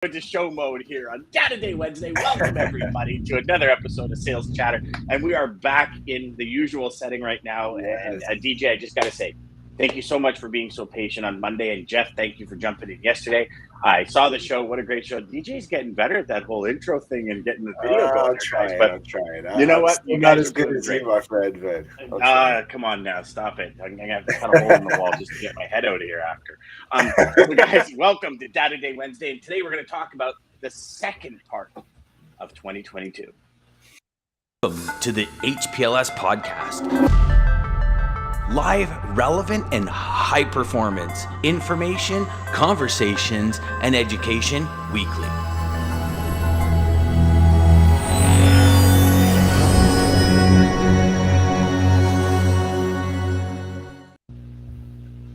Into show mode here on Day Wednesday. Welcome everybody to another episode of Sales Chatter, and we are back in the usual setting right now. Yes. And DJ, I just got to say, thank you so much for being so patient on Monday, and Jeff, thank you for jumping in yesterday. I saw the show. What a great show! DJ's getting better at that whole intro thing and getting the video going. I'll try it. But I'll try it. you know what? I'm not as good as you, my friend. But come on now, stop it! I'm gonna have to cut a hole in the wall just to get my head out of here after. So guys, welcome to Day Wednesday, and today we're going to talk about the second part of 2022. Welcome to the HPLS podcast. Live, relevant, and high performance information, conversations, and education weekly.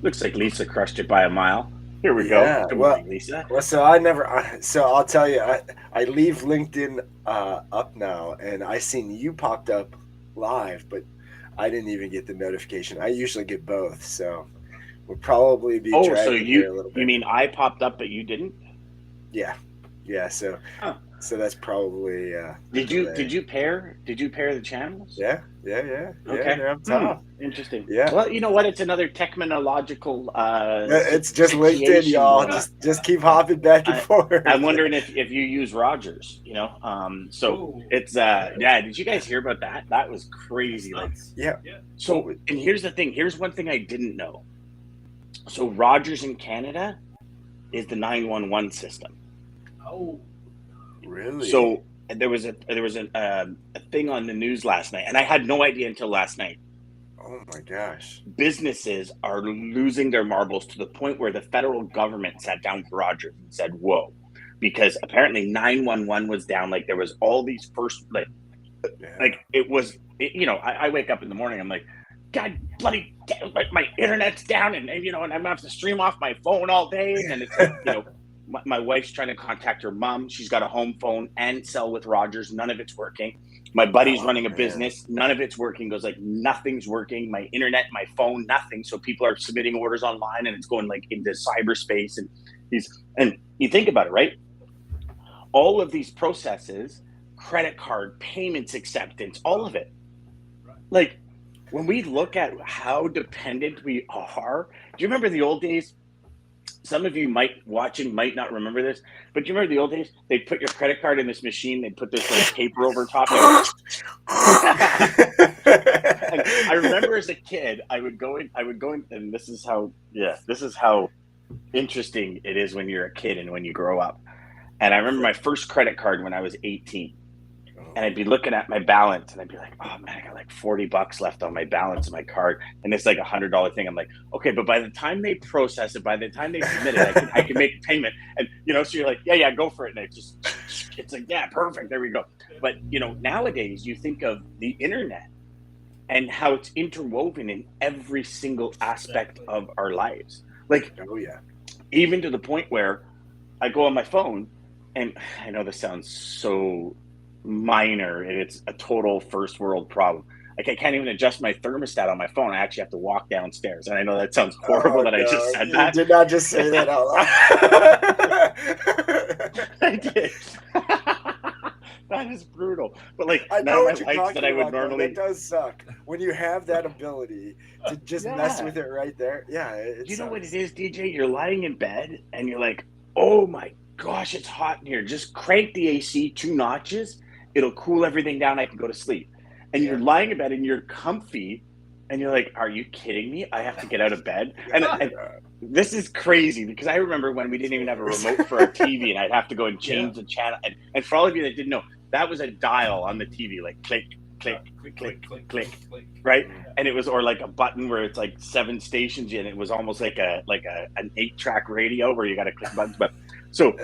Looks like Lisa crushed it by a mile. Here we go. Good morning, Lisa. Well, so I'll tell you, I leave LinkedIn up now, and I seen you popped up live, but I didn't even get the notification. I usually get both, so we'll probably be dragging here a little bit. You mean I popped up, but you didn't? Yeah. So that's probably. Did you pair the channels? Yeah. Okay. They're up top. Interesting. Yeah. Well, you know what? It's another technological. It's just LinkedIn, y'all. Just keep hopping back and forth. I'm wondering if you use Rogers. It's Did you guys hear about that? That was crazy. Yeah. So, and here's the thing. Here's one thing I didn't know. So Rogers in Canada is the 911 system. Oh, really? So there was a thing on the news last night, and I had no idea until last night. Oh my gosh! Businesses are losing their marbles to the point where the federal government sat down with Rogers and said, "Whoa," because apparently 911 was down. Like there was all these I wake up in the morning, I'm like, God bloody, my internet's down, and I'm gonna have to stream off my phone all day, and it's my wife's trying to contact her mom. She's got a home phone and cell with Rogers. None of it's working. My buddy's running a business. None of it's working. Goes like, nothing's working. My internet, my phone, nothing. So people are submitting orders online and it's going like into cyberspace. And you think about it, right? All of these processes, credit card, payments, acceptance, all of it. Like when we look at how dependent we are, do you remember the old days? Some of you might not remember this, but do you remember the old days? They'd put your credit card in this machine. They'd put this like paper over top. And I remember as a kid, I would go in, and this is how interesting it is when you're a kid and when you grow up. And I remember my first credit card when I was 18. And I'd be looking at my balance and I'd be like, oh man, I got like $40 left on my balance of my card. And it's like $100 thing. I'm like, okay, but by the time they process it, by the time they submit it, I can make a payment. And, so you're like, yeah, go for it. And it's like, yeah, perfect. There we go. But, nowadays you think of the internet and how it's interwoven in every single aspect of our lives. Like, oh yeah, even to the point where I go on my phone, and I know this sounds so minor and it's a total first world problem. Like I can't even adjust my thermostat on my phone. I actually have to walk downstairs. And I know that sounds horrible that I just said that. You did not just say that out loud. I did. That is brutal. But like I know what you're talking about, normally. That does suck. When you have that ability to just mess with it right there. Yeah. You know what it is, DJ? You're lying in bed and you're like, oh my gosh, it's hot in here. Just crank the AC 2 notches. It'll cool everything down. I can go to sleep. And you're lying in bed and you're comfy and you're like, are you kidding me? I have to get out of bed. And this is crazy because I remember when we didn't even have a remote for our TV and I'd have to go and change the channel. And for all of you that didn't know, that was a dial on the TV, like click, click, click, click, right? And it was, or like a button where it's like 7 stations and it was almost like an 8-track radio where you got to click buttons. But so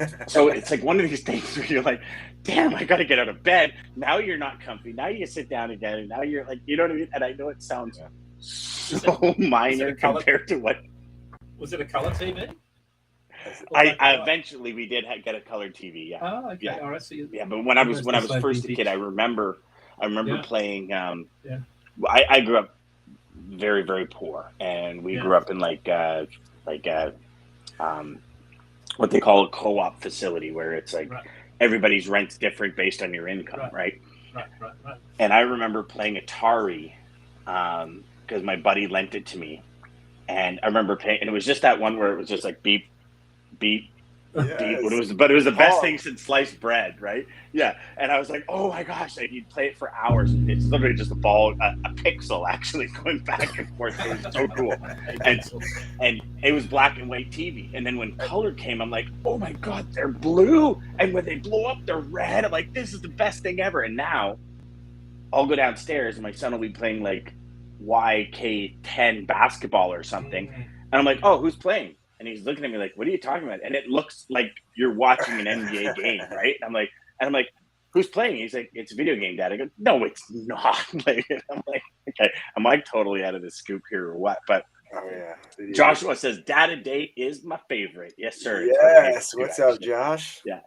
it's like one of these things where you're like, damn, I got to get out of bed. Now you're not comfy. Now you sit down again, and now you're like, you know what I mean? And I know it sounds so minor compared to what. Was it a color TV? I eventually we did get a colored TV. Yeah. Oh, okay. Yeah. All right. So but when I was first a kid, I remember playing. I grew up very, very poor, and we grew up in what they call a co-op facility, where it's like Right. everybody's rent's different based on your income, right? Right. And I remember playing Atari because my buddy lent it to me, and I remember playing, and it was just that one where it was just like beep, beep, beep. Yes. But it was the best Pong. thing since sliced bread, right? Yeah. And I was like, oh my gosh, like you'd play it for hours. It's literally just a ball, a pixel actually going back and forth. It was so cool. And it was black and white TV. And then when color came, I'm like, oh my God, they're blue. And when they blow up, they're red. I'm like, this is the best thing ever. And now I'll go downstairs and my son will be playing like YK10 basketball or something. And I'm like, oh, who's playing? And he's looking at me like, what are you talking about? And it looks like you're watching an NBA game, right? And I'm like, who's playing? He's like, it's a video game, Dad. I go, no, it's not. Like, I'm like, okay, am I totally out of the scoop here or what? But Oh yeah. Joshua says, Data Day is my favorite. Yes, sir. Yes. What's up, Josh? Yeah.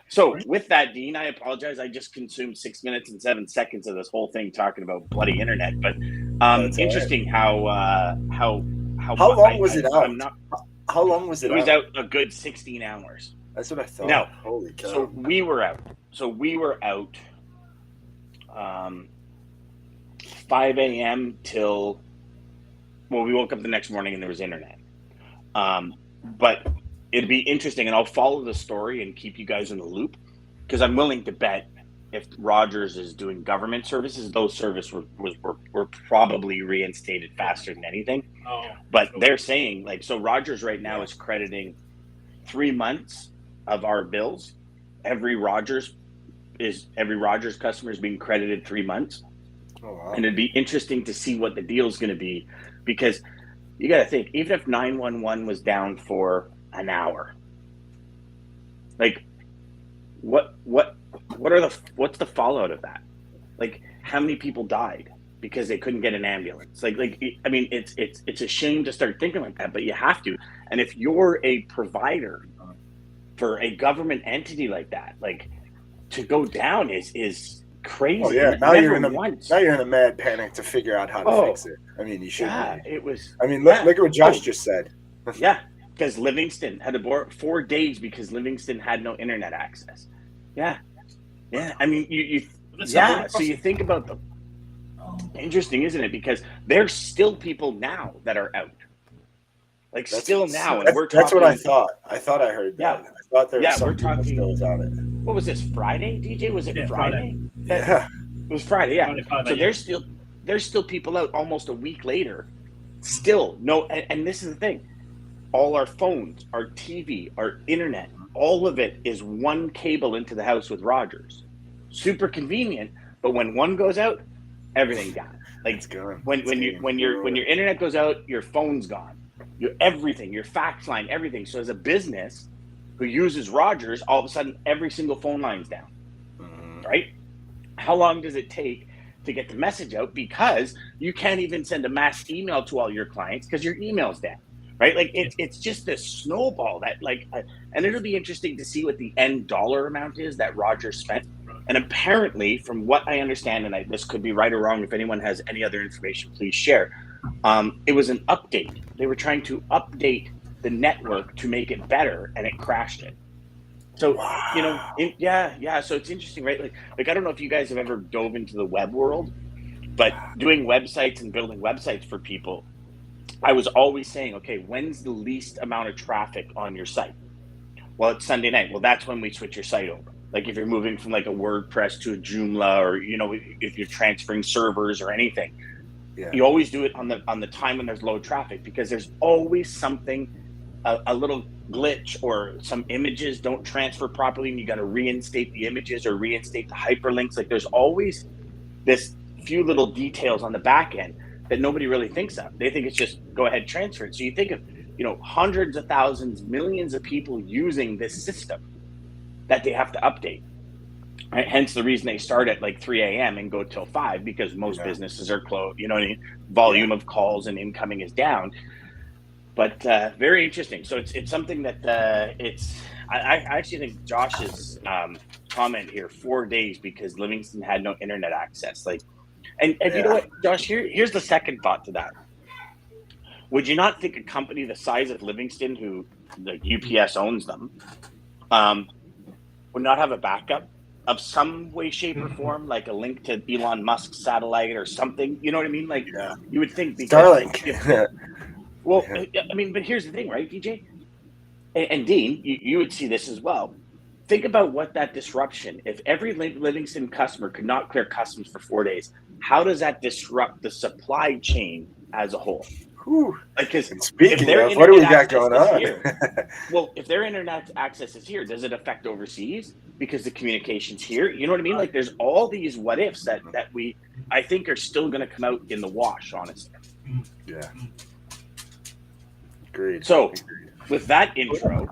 So with that, Dean, I apologize. I just consumed 6 minutes and 7 seconds of this whole thing talking about bloody internet. But interesting right. how long was it out? I'm not, How long was it? It was out a good 16 hours. That's what I thought. Now, holy cow! So we were out 5 a.m. till, well, we woke up the next morning and there was internet. But it'd be interesting, and I'll follow the story and keep you guys in the loop, because I'm willing to bet if Rogers is doing government services, those services were probably reinstated faster than anything. Oh, but they're saying, like, so Rogers right now is crediting 3 months of our bills. Every Rogers customer is being credited 3 months. Oh, wow. And it'd be interesting to see what the deal is going to be, because you got to think, even if 911 was down for an hour, like what's the fallout of that? Like, how many people died because they couldn't get an ambulance? Like I mean, it's a shame to start thinking like that, but you have to. And if you're a provider for a government entity like that, like, to go down is crazy. Oh yeah, now you're in a mad panic to figure out how to fix it. I mean, you should. Yeah, it was. I mean, look at what Josh just said. Yeah, because Livingston had to borrow 4 days because Livingston had no internet access. Yeah. I mean, you so you think about the interesting, isn't it? Because there's still people now that are out. Like, still now, and we're talking. That's what I thought. I thought I heard that. Yeah. I thought there was some we're talking still without it. What was this, Friday, DJ? Was it Friday? Yeah. It was Friday, yeah. So there's still people out almost a week later. Still no, and this is the thing. All our phones, our TV, our internet, all of it is one cable into the house with Rogers. Super convenient, but when one goes out, everything's gone. Like, it's gone. When your internet goes out, your phone's gone. Everything, your fax line, everything. So as a business who uses Rogers, all of a sudden every single phone line's down. Right? How long does it take to get the message out? Because you can't even send a mass email to all your clients because your email's down. Right? Like, it's just this snowball that, like, and it'll be interesting to see what the end dollar amount is that Rogers spent. And apparently, from what I understand, and this could be right or wrong, if anyone has any other information, please share. It was an update. They were trying to update the network to make it better, and it crashed it. So, you know, so it's interesting, right? Like I don't know if you guys have ever dove into the web world, but doing websites and building websites for people, I was always saying, okay, when's the least amount of traffic on your site? Well, it's Sunday night. Well, that's when we switch your site over. Like, if you're moving from like a WordPress to a Joomla, or, you know, if you're transferring servers or anything, you always do it on the time when there's low traffic, because there's always something, a little glitch, or some images don't transfer properly and you got to reinstate the images or reinstate the hyperlinks. Like, there's always this few little details on the back end that nobody really thinks of. They think it's just go ahead, transfer it. So you think of, you know, hundreds of thousands, millions of people using this system that they have to update. Right? Hence the reason they start at like 3 a.m. and go till 5, because most businesses are closed. You know what I mean? Volume of calls and incoming is down. But very interesting. So it's something that I actually think Josh's comment here, 4 days because Livingston had no internet access. Like, and you know what, Josh? Here's the second thought to that. Would you not think a company the size of Livingston, who like UPS owns them, would not have a backup of some way, shape, or form, like a link to Elon Musk's satellite or something. You know what I mean? Like you would think because Starlink. well, I mean, but here's the thing, right, DJ and Dean, you would see this as well. Think about what that disruption. If every Livingston customer could not clear customs for 4 days, how does that disrupt the supply chain as a whole? Whew. Because And speaking their of, what do we internet got going on? here, well, if their internet access is here, does it affect overseas because the communication's here? You know what I mean? Like there's all these what ifs that we I think are still going to come out in the wash, honestly. Yeah. Agreed. So, with that intro,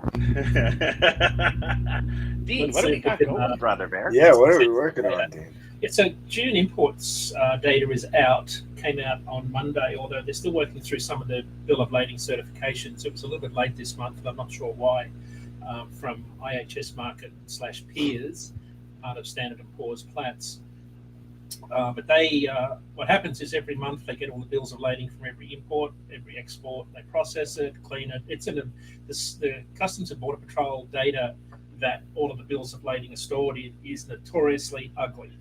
Dean, what do we got going, Brother Bear? Yeah, what are we working on, Dean? Yeah, so June imports data is out, came out on Monday, although they're still working through some of the bill of lading certifications. It was a little bit late this month, and I'm not sure why, from IHS Market / peers, part of Standard & Poor's Platts. But they, what happens is every month they get all the bills of lading from every import, every export. They process it, clean it. It's in the Customs and Border Patrol data that all of the bills of lading are stored in is notoriously ugly.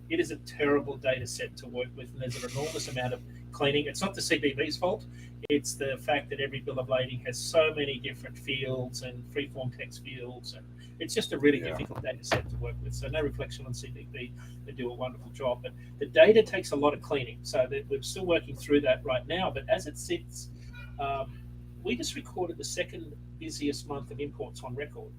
It is a terrible data set to work with, and there's an enormous amount of cleaning. It's not the CBV's fault. It's the fact that every bill of lading has so many different fields and freeform text fields, and it's just a really difficult data set to work with. So no reflection on CBV. They do a wonderful job, but the data takes a lot of cleaning. So we're still working through that right now, but as it sits, we just recorded the second busiest month of imports on record.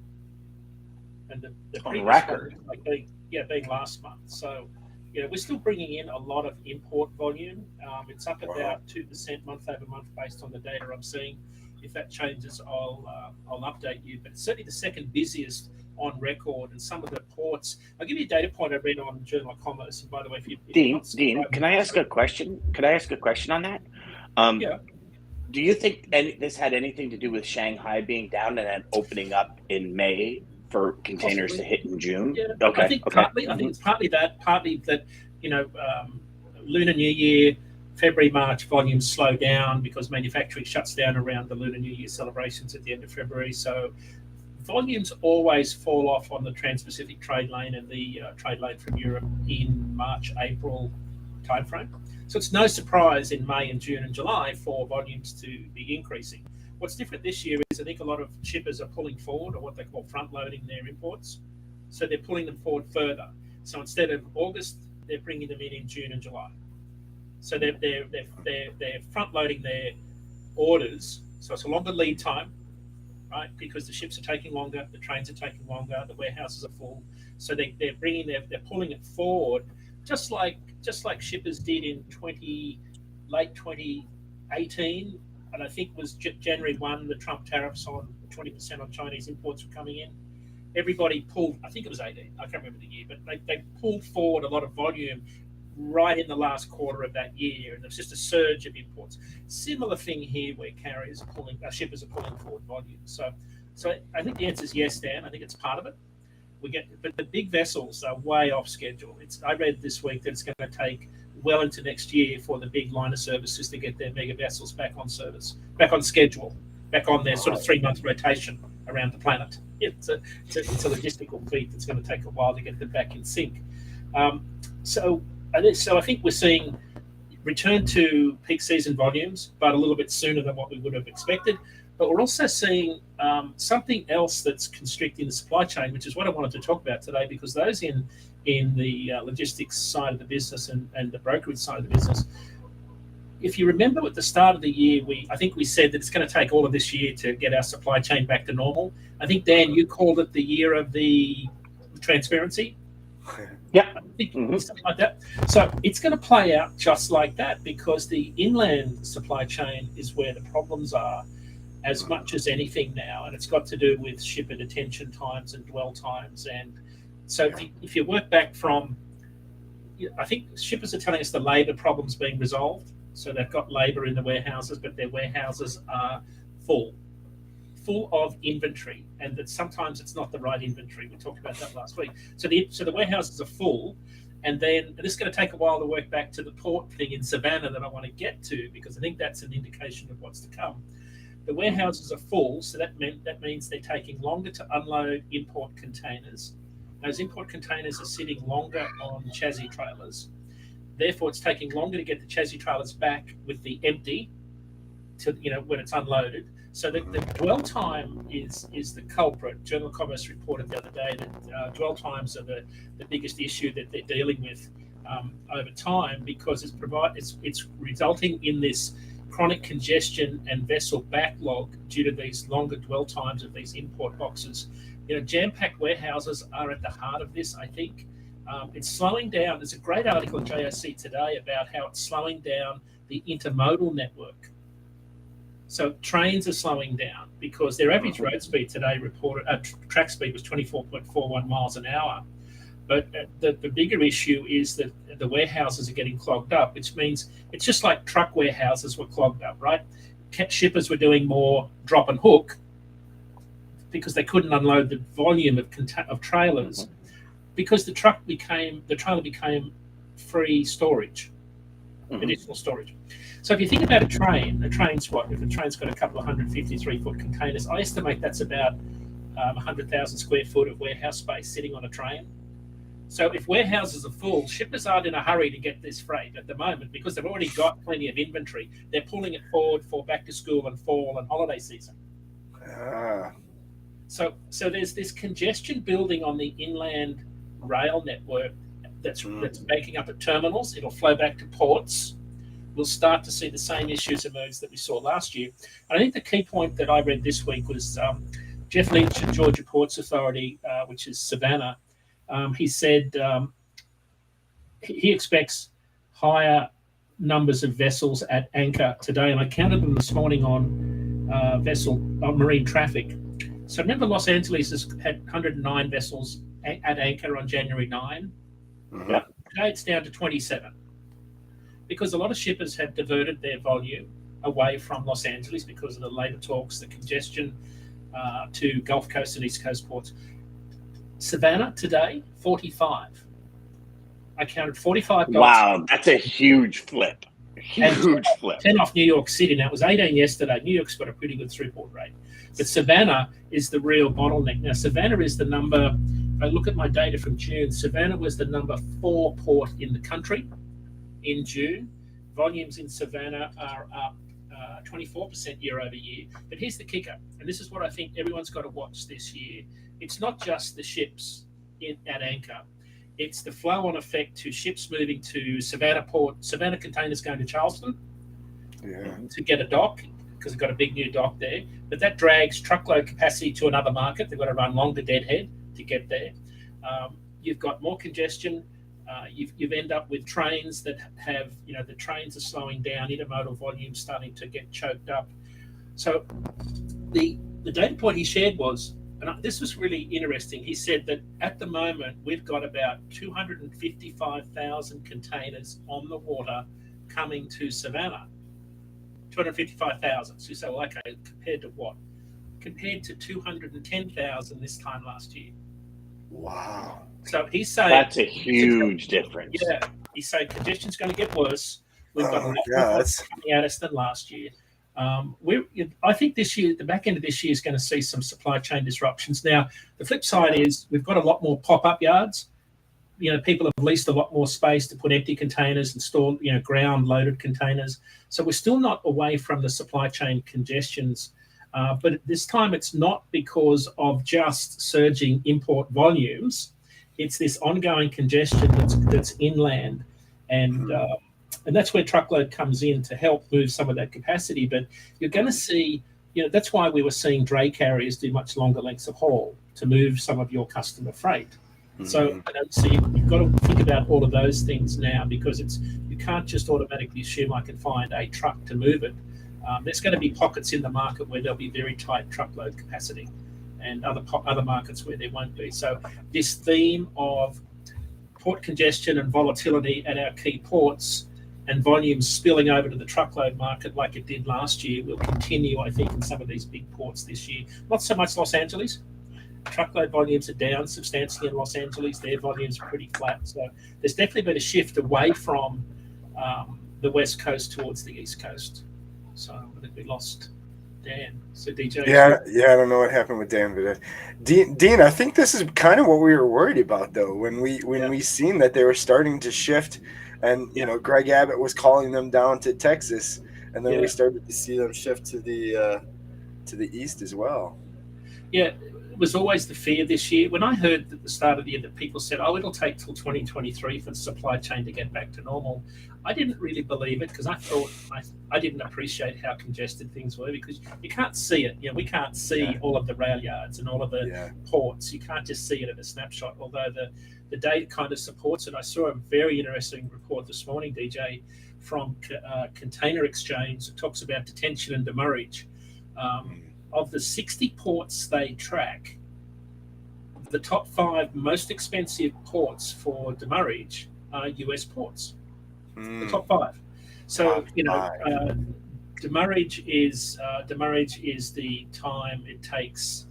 And the on record? Being last month. So, we're still bringing in a lot of import volume. It's up about 2% month over month based on the data I'm seeing. If that changes, I'll update you. But it's certainly the second busiest on record, and some of the ports. I'll give you a data point I read on Journal of Commerce. And by the way, if Dean, can I ask a question? Could I ask a question on that? Yeah. Do you think this had anything to do with Shanghai being down and then opening up in May for containers to hit in June? Yeah. Okay. I think it's partly that, Lunar New Year, February, March volumes slow down because manufacturing shuts down around the Lunar New Year celebrations at the end of February. So volumes always fall off on the Trans-Pacific trade lane and the trade lane from Europe in March, April timeframe. So it's no surprise in May and June and July for volumes to be increasing. What's different this year is I think a lot of shippers are pulling forward, or what they call front-loading their imports. So they're pulling them forward further. So instead of August, they're bringing them in June and July. So they're front-loading their orders. So it's a longer lead time, right? Because the ships are taking longer, the trains are taking longer, the warehouses are full. So they're pulling it forward, just like shippers did in late 2018. And I think it was January 1, the Trump tariffs on 20% on Chinese imports were coming in. Everybody pulled, I think it was 18, I can't remember the year, but they pulled forward a lot of volume right in the last quarter of that year, and there was just a surge of imports. Similar thing here where shippers are pulling forward volume. So I think the answer is yes, Dan. I think it's part of it. But the big vessels are way off schedule. I read this week that it's going to take well into next year for the big liner services to get their mega vessels back on service, back on schedule, back on their sort of 3-month rotation around the planet. It's a logistical feat that's going to take a while to get them back in sync. So I think we're seeing return to peak season volumes, but a little bit sooner than what we would have expected. But we're also seeing something else that's constricting the supply chain, which is what I wanted to talk about today, because those in the logistics side of the business and the brokerage side of the business, if you remember at the start of the year, I think we said that it's going to take all of this year to get our supply chain back to normal. I think, Dan, you called it the year of the transparency. Yeah. Something like that. So it's going to play out just like that, because the inland supply chain is where the problems are as much as anything now, and it's got to do with shipper detention times and dwell times. And so if you work back from, I think shippers are telling us the labour problem's being resolved. So they've got labour in the warehouses, but their warehouses are full of inventory, and that sometimes it's not the right inventory. We talked about that last week. So the warehouses are full, and this is going to take a while to work back to the port thing in Savannah that I want to get to, because I think that's an indication of what's to come. The warehouses are full, so that means they're taking longer to unload import containers. Those import containers are sitting longer on chassis trailers. Therefore, it's taking longer to get the chassis trailers back with the empty to, when it's unloaded. So the dwell time is the culprit. Journal of Commerce reported the other day that dwell times are the biggest issue that they're dealing with over time, because it's resulting in this chronic congestion and vessel backlog due to these longer dwell times of these import boxes. Jam-packed warehouses are at the heart of this, I think. It's slowing down. There's a great article in JOC today about how it's slowing down the intermodal network. So trains are slowing down because their average road speed today track speed was 24.41 miles an hour. But the bigger issue is that the warehouses are getting clogged up, which means it's just like truck warehouses were clogged up, right? Shippers were doing more drop and hook because they couldn't unload the volume of trailers, because the trailer became free storage, additional storage. So if you think about a train's what? If a train's got a couple of 153-foot containers, I estimate that's about 100,000 square foot of warehouse space sitting on a train. So if warehouses are full, shippers aren't in a hurry to get this freight at the moment because they've already got plenty of inventory. They're pulling it forward for back to school and fall and holiday season. So there's this congestion building on the inland rail network that's making up at terminals. It'll flow back to ports. We'll start to see the same issues emerge that we saw last year. And I think the key point that I read this week was Jeff Lynch at Georgia Ports Authority, which is Savannah. He said he expects higher numbers of vessels at anchor today, and I counted them this morning on marine traffic. So remember, Los Angeles has had 109 vessels at anchor on January 9. Yeah. Today it's down to 27 because a lot of shippers had diverted their volume away from Los Angeles because of the labor talks, the congestion to Gulf Coast and East Coast ports. Savannah today, 45. I counted 45 boats. Wow, that's a huge flip. Huge flip. 10 off New York City. Now, it was 18 yesterday. New York's got a pretty good throughput rate. But Savannah is the real bottleneck. Now, Savannah is the number, if I look at my data from June, Savannah was the number 4 port in the country in June. Volumes in Savannah are up 24% year over year. But here's the kicker, and this is what I think everyone's got to watch this year. It's not just the ships at anchor. It's the flow-on effect to ships moving to Savannah Port, Savannah containers going to Charleston to get a dock, because they've got a big new dock there. But that drags truckload capacity to another market. They've got to run longer deadhead to get there. You've got more congestion. You've end up with trains that have, the trains are slowing down, intermodal volume starting to get choked up. So the data point he shared was, and this was really interesting, he said that at the moment we've got about 255,000 containers on the water coming to Savannah. 255,000. So you say, well, okay, compared to what? Compared to 210,000 this time last year. Wow. So he's saying that's a huge difference. Yeah, he's saying congestion's going to get worse. We've got a lot more coming at us than last year. I think this year, the back end of this year, is going to see some supply chain disruptions. Now, the flip side is we've got a lot more pop-up yards. People have leased a lot more space to put empty containers and store, ground-loaded containers. So we're still not away from the supply chain congestions. But this time it's not because of just surging import volumes. It's this ongoing congestion that's inland. And that's where truckload comes in to help move some of that capacity. But you're going to see, that's why we were seeing dray carriers do much longer lengths of haul to move some of your customer freight. So you've got to think about all of those things now, because you can't just automatically assume I can find a truck to move it. There's going to be pockets in the market where there'll be very tight truckload capacity, and other markets where there won't be. So this theme of port congestion and volatility at our key ports and volumes spilling over to the truckload market like it did last year will continue, I think, in some of these big ports this year. Not so much Los Angeles. Truckload volumes are down substantially in Los Angeles. Their volumes are pretty flat. So there's definitely been a shift away from the West Coast towards the East Coast. So I think we lost Dan. So DJ. Yeah, I don't know what happened with Dan, but Dean, I think this is kind of what we were worried about, though, when we seen that they were starting to shift, and Greg Abbott was calling them down to Texas, and then we started to see them shift to the east as well. Yeah, it was always the fear this year. When I heard at the start of the year that people said, "Oh, it'll take till 2023 for the supply chain to get back to normal," I didn't really believe it because I thought I didn't appreciate how congested things were because you can't see it. We can't see all of the rail yards and all of the ports. You can't just see it at a snapshot. Although the data kind of supports it. I saw a very interesting report this morning, DJ, from Container Exchange. It talks about detention and demurrage. Of the 60 ports they track, the top 5 most expensive ports for demurrage are US ports. The top 5. So demurrage is the time it takes.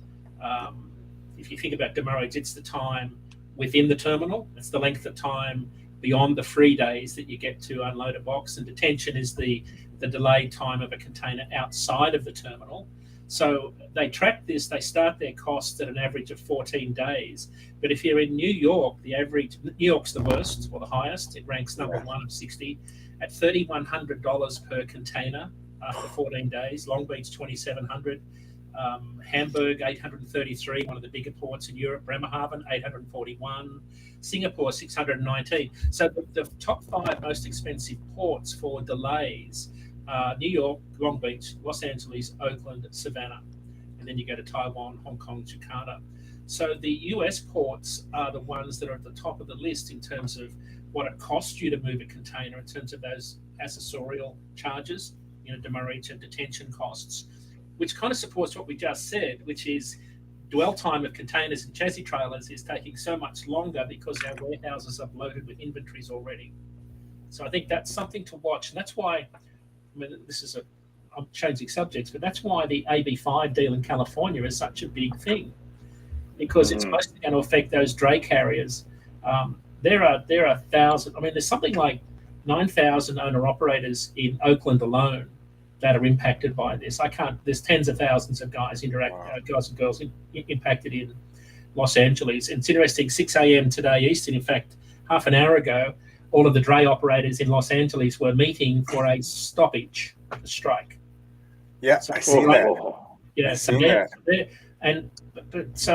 If you think about demurrage, it's the time within the terminal. It's the length of time beyond the free days that you get to unload a box, and detention is the delayed time of a container outside of the terminal. So they track this, they start their costs at an average of 14 days. But if you're in New York, the average, New York's the worst or the highest. It ranks number 1 of 60 at $3,100 per container after 14 days. Long Beach, $2,700. Hamburg, $833, one of the bigger ports in Europe. Bremerhaven, $841. Singapore, $619. So the top 5 most expensive ports for delays: New York, Long Beach, Los Angeles, Oakland, Savannah, and then you go to Taiwan, Hong Kong, Jakarta. So the US ports are the ones that are at the top of the list in terms of what it costs you to move a container, in terms of those accessorial charges, demurrage and detention costs, which kind of supports what we just said, which is dwell time of containers and chassis trailers is taking so much longer because our warehouses are loaded with inventories already. So I think that's something to watch, and that's why. I mean, I'm changing subjects, but that's why the AB5 deal in California is such a big thing, because it's mostly going to affect those dray carriers. There are 1,000. I mean, there's something like 9,000 owner-operators in Oakland alone that are impacted by this. There's tens of thousands of guys and girls impacted in Los Angeles. And it's interesting, 6 a.m. today Eastern, in fact, half an hour ago, all of the dray operators in Los Angeles were meeting for a stoppage, a strike. Yeah, so, I see that. Yeah, so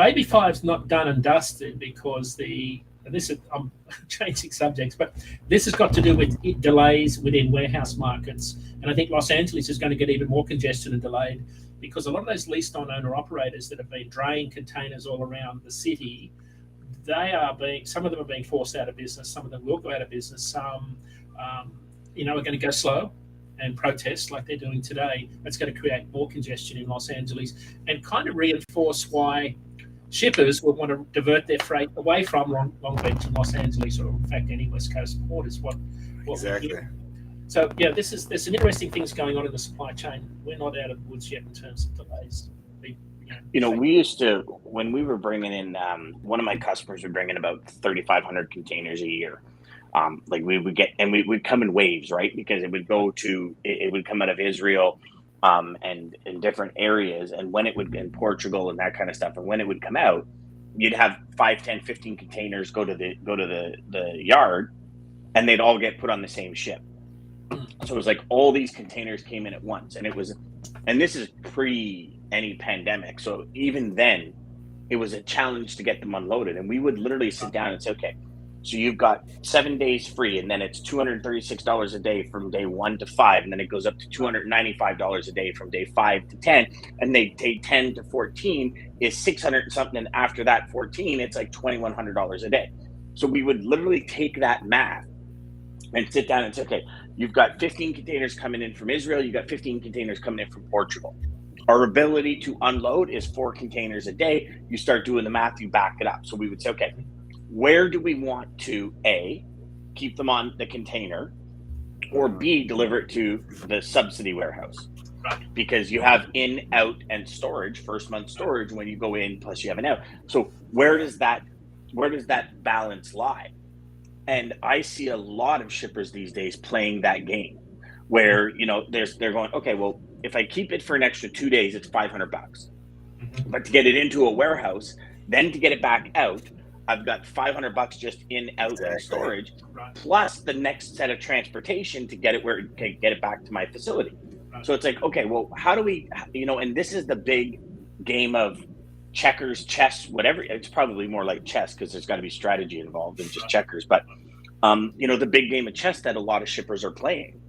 AB5's not done and dusted because I'm changing subjects, but this has got to do with delays within warehouse markets. And I think Los Angeles is going to get even more congested and delayed because a lot of those leased on owner operators that have been draying containers all around the city, some of them are being forced out of business. Some of them will go out of business. Some, are going to go slow and protest like they're doing today. That's going to create more congestion in Los Angeles and kind of reinforce why shippers would want to divert their freight away from Long Beach and Los Angeles, or in fact any West Coast port is what exactly. So there's some interesting things going on in the supply chain. We're not out of the woods yet in terms of delays. We used to, when we were bringing in, one of my customers would bring in about 3,500 containers a year. We would get, and we would come in waves, right? Because it would come out of Israel, and in different areas. And when it would, in Portugal and that kind of stuff, and when it would come out, you'd have 5, 10, 15 containers go to the yard, and they'd all get put on the same ship. So it was like all these containers came in at once, and this is pre any pandemic. So even then, it was a challenge to get them unloaded. And we would literally sit down and say, okay, so you've got 7 days free, and then it's $236 a day from day 1 to 5, and then it goes up to $295 a day from day 5 to 10, and day 10 to 14 is 600 and something, and after that 14, it's like $2,100 a day. So we would literally take that math and sit down and say, okay, you've got 15 containers coming in from Israel, you've got 15 containers coming in from Portugal. Our ability to unload is 4 containers a day. You start doing the math, you back it up. So we would say, okay, where do we want to, A, keep them on the container, or B, deliver it to the subsidy warehouse? Because you have in, out, and storage, first month storage when you go in, plus you have an out. So where does that balance lie? And I see a lot of shippers these days playing that game where, they're going, okay, well, if I keep it for an extra 2 days, it's $500. Mhm. But to get it into a warehouse, then to get it back out, I've got $500 just in, out, and Exactly. storage, Right. plus the next set of transportation to get it where can get it back to my facility. Right. So it's like, okay, well, how do we, and this is the big game of checkers, chess, whatever. It's probably more like chess because there's got to be strategy involved in just checkers. But the big game of chess that a lot of shippers are playing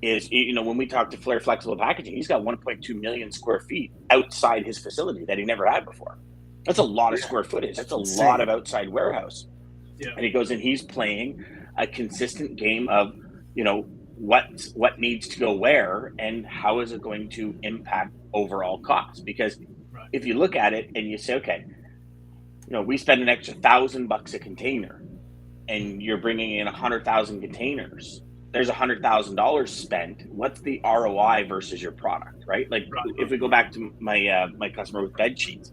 is, when we talk to Flair Flexible Packaging, he's got 1.2 million square feet outside his facility that he never had before. That's a lot of square footage. That's a lot of outside warehouse. Yeah. And he goes and he's playing a consistent game of, what needs to go where and how is it going to impact overall costs. Because Right. if you look at it and you say, okay, we spend an extra $1,000 a container and you're bringing in 100,000 containers, there's $100,000 spent. What's the ROI versus your product, right? Like if we go back to my customer with bed sheets,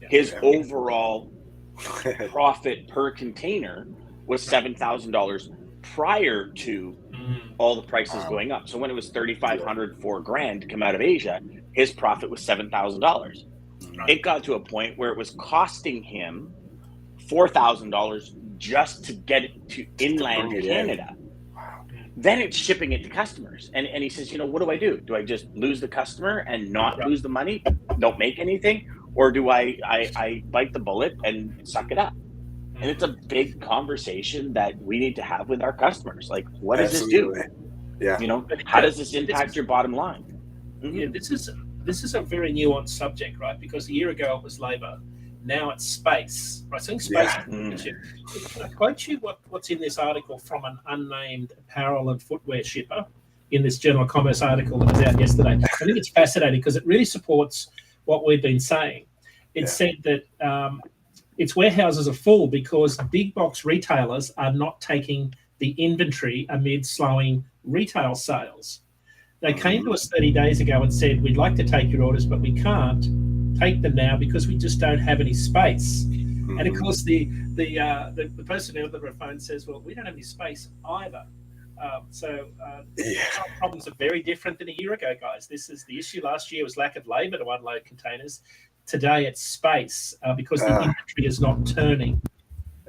his overall profit per container was $7,000 prior to all the prices going up. So when it was $3,500, $4,000 to come out of Asia, his profit was $7,000. It got to a point where it was costing him $4,000 just to get it to inland Canada. Then it's shipping it to customers. And he says, what do I do? Do I just lose the customer and not lose the money, don't make anything? Or do I bite the bullet and suck it up? And it's a big conversation that we need to have with our customers. Like, what does this do? Yeah. How does this impact your bottom line? Mm-hmm. Yeah, this is a very nuanced subject, right? Because a year ago it was labor, now it's space, right? So in space, can I quote you what's in this article from an unnamed apparel and footwear shipper in this General Commerce article that was out yesterday? I think it's fascinating because it really supports what we've been saying. It said that its warehouses are full because big box retailers are not taking the inventory amid slowing retail sales. They came to us 30 days ago and said, we'd like to take your orders, but we can't take them now because we just don't have any space. And of course, the person on the phone says, well, we don't have any space either. Problems are very different than a year ago, guys. This is the issue. Last year was lack of labor to unload containers. Today it's space because the inventory is not turning.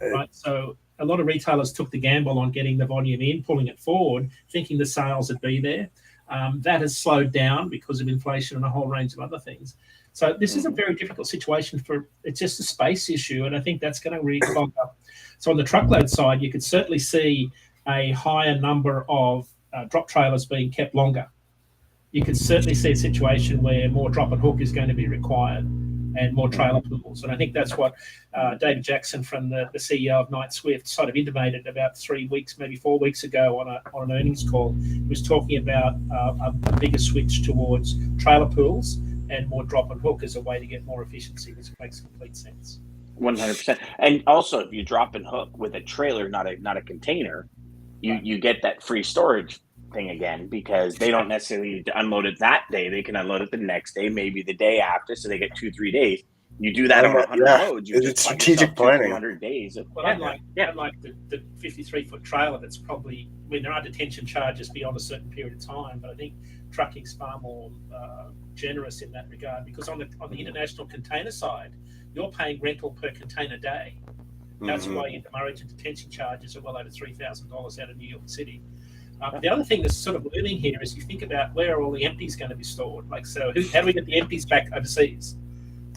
Right. So a lot of retailers took the gamble on getting the volume in, pulling it forward, thinking the sales would be there. That has slowed down because of inflation and a whole range of other things. So this is a very difficult situation it's just a space issue. And I think that's going to really clog up. So on the truckload side, you could certainly see a higher number of drop trailers being kept longer. You could certainly see a situation where more drop and hook is going to be required and more trailer pools. And I think that's what David Jackson from the CEO of Knight Swift sort of intimated about 3 weeks, maybe 4 weeks ago on an earnings call. He was talking about a bigger switch towards trailer pools and more drop and hook as a way to get more efficiency, which makes complete sense. 100%. And also, if you drop and hook with a trailer, not a container, you get that free storage thing again, because they don't necessarily need to unload it that day. They can unload it the next day, maybe the day after, so they get 2-3 days. You do that on 100 loads. It's strategic planning. 200 days. Unlike the 53-foot trailer, that's probably, there are detention charges beyond a certain period of time, but I think trucking's far more generous in that regard, because on the international container side, you're paying rental per container day. That's why your demurrage and detention charges are well over $3,000 out of New York City. The other thing that's sort of looming here is you think about where are all the empties going to be stored? Like, so how do we get the empties back overseas?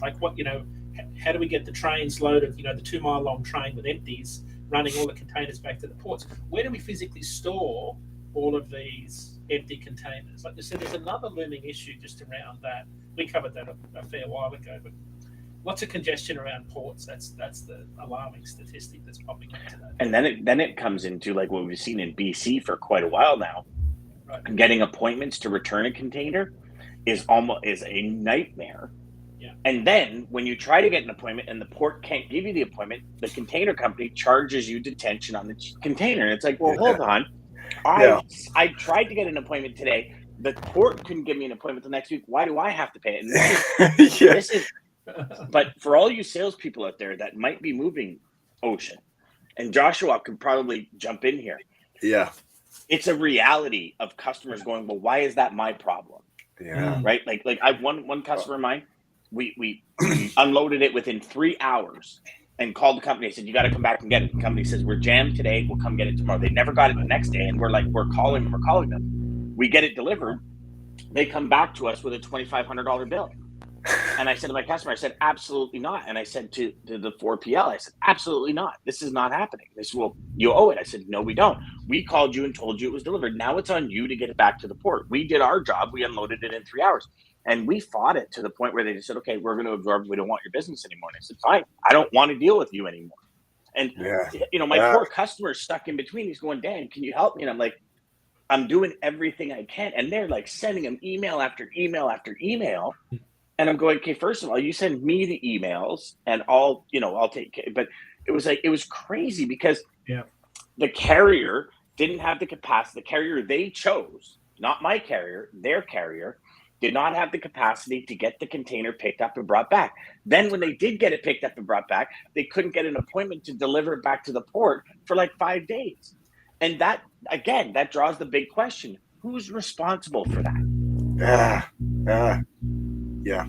Like, how do we get the trains loaded, the 2 mile long train with empties, running all the containers back to the ports? Where do we physically store all of these empty containers? Like I said, there's another looming issue just around that. We covered that a fair while ago, but lots of congestion around ports. That's the alarming statistic that's popping up today. And then it comes into like what we've seen in BC for quite a while now. Right. Getting appointments to return a container is a nightmare. Yeah. And then when you try to get an appointment and the port can't give you the appointment, the container company charges you detention on the container. And it's like, well, hold on. I tried to get an appointment today. The port couldn't give me an appointment the next week. Why do I have to pay it? This is but for all you salespeople out there that might be moving ocean, and Joshua could probably jump in here. Yeah. It's a reality of customers going, well, why is that my problem? Yeah. Right? Like I one customer of mine, we unloaded it within 3 hours and called the company. I said, you got to come back and get it. The company says, we're jammed today. We'll come get it tomorrow. They never got it the next day. And we're calling them. We get it delivered. They come back to us with a $2,500 bill. And I said to my customer, I said, absolutely not. And I said to the 4PL, I said, absolutely not. This is not happening. They said, well, you owe it. I said, no, we don't. We called you and told you it was delivered. Now it's on you to get it back to the port. We did our job. We unloaded it in 3 hours. And we fought it to the point where they just said, okay, we're going to absorb. We don't want your business anymore. And I said, fine, I don't want to deal with you anymore. And, my poor customer is stuck in between. He's going, Dan, can you help me? And I'm like, I'm doing everything I can. And they're like sending him email after email after email. And I'm going, okay, first of all, you send me the emails and I'll take care. But it was crazy because the carrier didn't have the capacity. The carrier they chose, not my carrier, their carrier, did not have the capacity to get the container picked up and brought back. Then when they did get it picked up and brought back, they couldn't get an appointment to deliver it back to the port for like 5 days. And that, again, that draws the big question. Who's responsible for that? Yeah.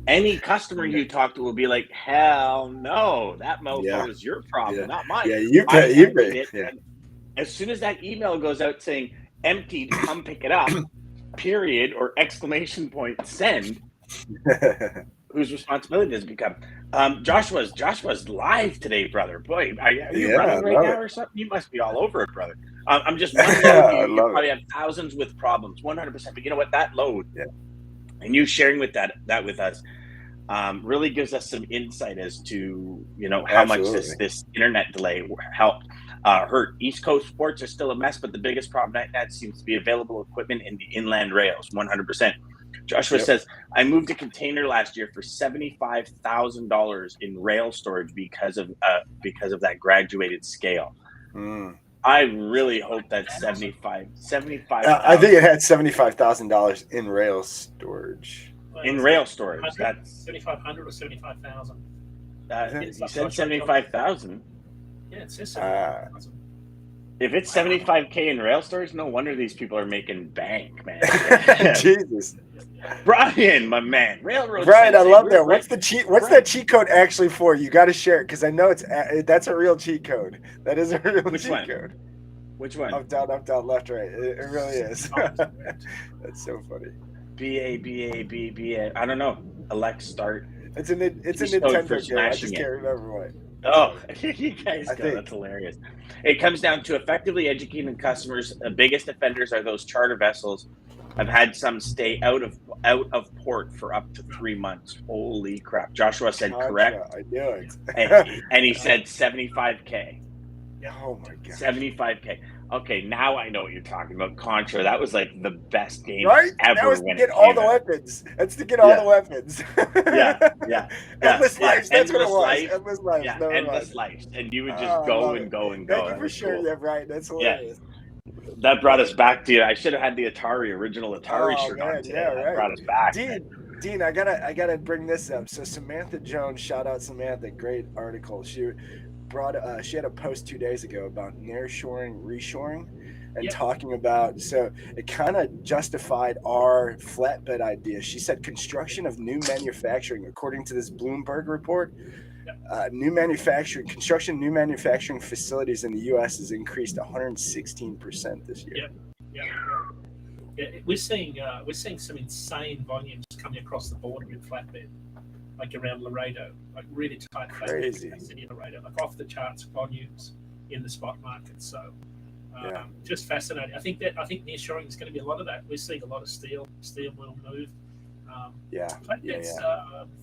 Any customer you talk to will be like, hell no, that mofo is your problem, not mine. Yeah, you pay. Yeah. As soon as that email goes out saying emptied, come pick it up, period, or exclamation point, send, whose responsibility does it become? Joshua's live today, brother. Boy, are you running right now or something? You must be all over it, brother. I'm just wondering, you probably have thousands with problems, 100%. But you know what? That load, and you sharing with that with us, really gives us some insight as to how much this internet delay helped hurt. East Coast ports are still a mess, but the biggest problem right now seems to be available equipment in the inland rails. 100%. Joshua says, I moved a container last year for $75,000 in rail storage because of that graduated scale. I really hope that's 75. I think it had $75,000 in rail storage. In rail storage, that's 7,500 or 75,000. You said 75,000. Yeah, it says 75,000. If it's 75K in rail storage, no wonder these people are making bank, man. Jesus, Brian, my man, railroad. Brian, I love that. What's that cheat code actually for? You got to share it because I know that's a real cheat code. That is a real cheat code. Which one? Up, down, left, right. It really is. That's so funny. B. I don't know. Elect start. It's a Nintendo game. I just can't remember what. Oh, you guys go. That's hilarious. It comes down to effectively educating customers. The biggest offenders are those charter vessels. I've had some stay out of port for up to 3 months. Holy crap! Joshua said correct. I knew it. and he said 75K. Oh my god. 75K. Okay, now I know what you're talking about. Contra. That was like the best game ever. That was to get all the weapons. That's to get all the weapons. Yeah. Endless lives. That's what it was. Life. Endless lives. Yeah, endless lives. And you would just go and go and go. Thank you for sharing that, Brian. That's hilarious. That brought us back to you. I should have had the original Atari shirt on today. That brought us back. Dean, I gotta bring this up. So Samantha Jones, shout out Samantha, great article. She had a post 2 days ago about nearshoring, reshoring, and talking about, so it kind of justified our flatbed idea. She said construction of new manufacturing, according to this Bloomberg report, new manufacturing facilities in the U.S. has increased 116% this year. We're seeing some insane volumes coming across the border in flatbed, like around Laredo, like really tight crazy capacity in Laredo, like off the charts volumes in the spot market. So just fascinating. I think nearshoring is going to be a lot of that. We're seeing a lot of steel will move. It's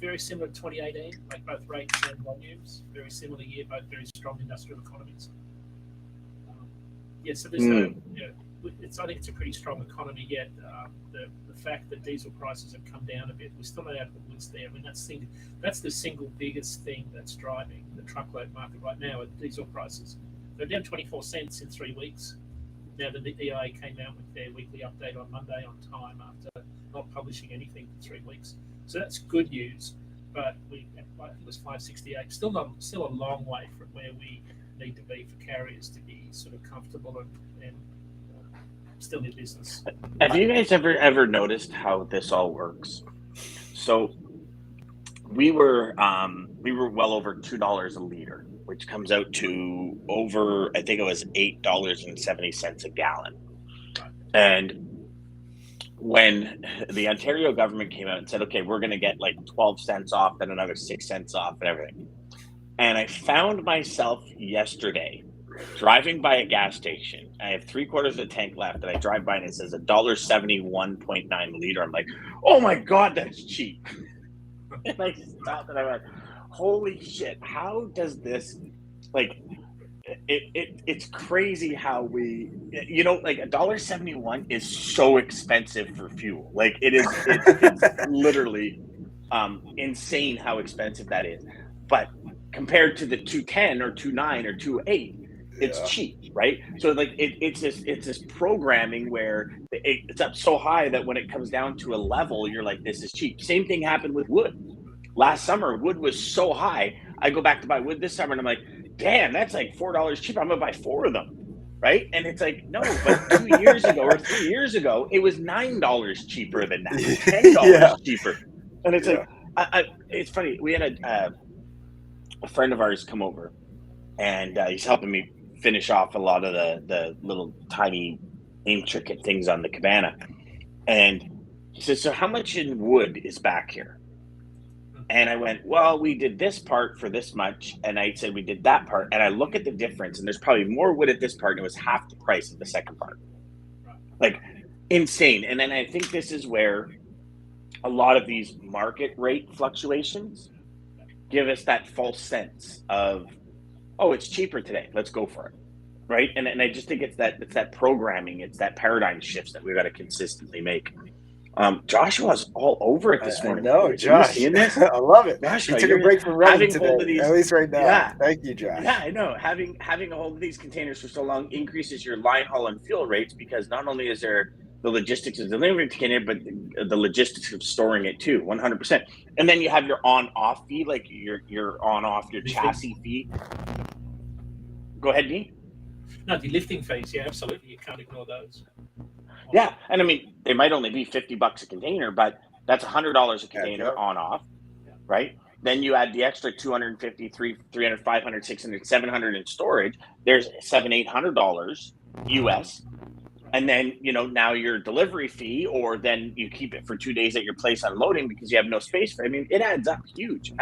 very similar to 2018, like both rates and volumes. Very similar year, both very strong industrial economies. So there's I think it's a pretty strong economy yet. The fact that diesel prices have come down a bit, we're still not out of the woods there. I mean, that's the single biggest thing that's driving the truckload market right now are diesel prices. They're down 24 cents in 3 weeks. Now the EIA came out with their weekly update on Monday on time after not publishing anything for 3 weeks. So that's good news. But I think it was 568. Still a long way from where we need to be for carriers to be sort of comfortable and still in business. Have you guys ever noticed how this all works? So we were well over $2 a liter, which comes out to over, I think it was $8.70 a gallon. And when the Ontario government came out and said, okay, we're going to get like 12 cents off, then another 6 cents off and everything. And I found myself yesterday driving by a gas station. I have 3/4 of the tank left, and I drive by and it says $1.71.9 a liter. I'm like, oh my God, that's cheap. And I stopped and I went, holy shit, how does this, like, it's crazy how we, like $1.71 is so expensive for fuel. Like it's literally insane how expensive that is. But compared to the 210 or 2.9 or 2.8, it's cheap, right? So like it's this programming where it's up so high that when it comes down to a level, you're like, this is cheap. Same thing happened with wood. Last summer, wood was so high. I go back to buy wood this summer and I'm like, damn, that's like $4 cheaper. I'm gonna buy 4 of them, right? And it's like, no, but 2 years ago or 3 years ago, it was $9 cheaper than that, $10 cheaper. And it's like, it's funny. We had a friend of ours come over, and he's helping me finish off a lot of the little tiny intricate things on the cabana. And he says, so how much in wood is back here? And I went, well, we did this part for this much. And I said, we did that part. And I look at the difference, and there's probably more wood at this part, and it was half the price of the second part. Like, insane. And then I think this is where a lot of these market rate fluctuations give us that false sense of, oh, it's cheaper today, let's go for it, right? And I just think it's that programming, it's that paradigm shifts that we've got to consistently make. Joshua's all over it this morning. No, Josh. You seeing this? I love it. Joshua, He took a break from running today, these, at least right now. Yeah. Thank you, Josh. Yeah, I know. Having a hold of these containers for so long increases your line haul and fuel rates, because not only is there the logistics of delivering the container, but the logistics of storing it too, 100%. And then you have your on-off fee, like your on-off, your chassis fee. Go ahead, Dean. No, the lifting fees, yeah, absolutely. You can't ignore those. Yeah, and I mean, they might only be $50 a container, but that's $100 a container on off, right? Then you add the extra 250, 300, 500, 600, 700 in storage. There's $700-800 US. And then, now your delivery fee, or then you keep it for 2 days at your place unloading because you have no space for it. I mean, it adds up huge.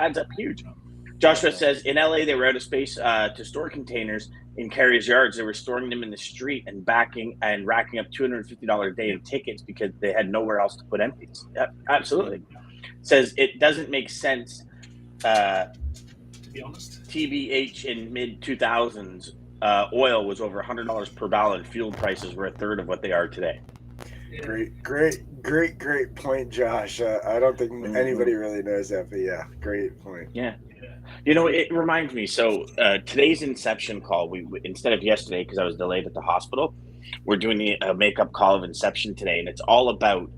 Joshua says in LA, they were out of space to store containers in carriers' yards. They were storing them in the street and racking up $250 a day in tickets because they had nowhere else to put empties. Yep, absolutely. Says it doesn't make sense. To be honest, TBH in mid 2000s, oil was over $100 per barrel, and fuel prices were a third of what they are today. Yeah. Great point, Josh. I don't think anybody really knows that, but yeah, great point. Yeah. It reminds me. So today's Inception call, we instead of yesterday, because I was delayed at the hospital, we're doing a makeup call of Inception today, and it's all about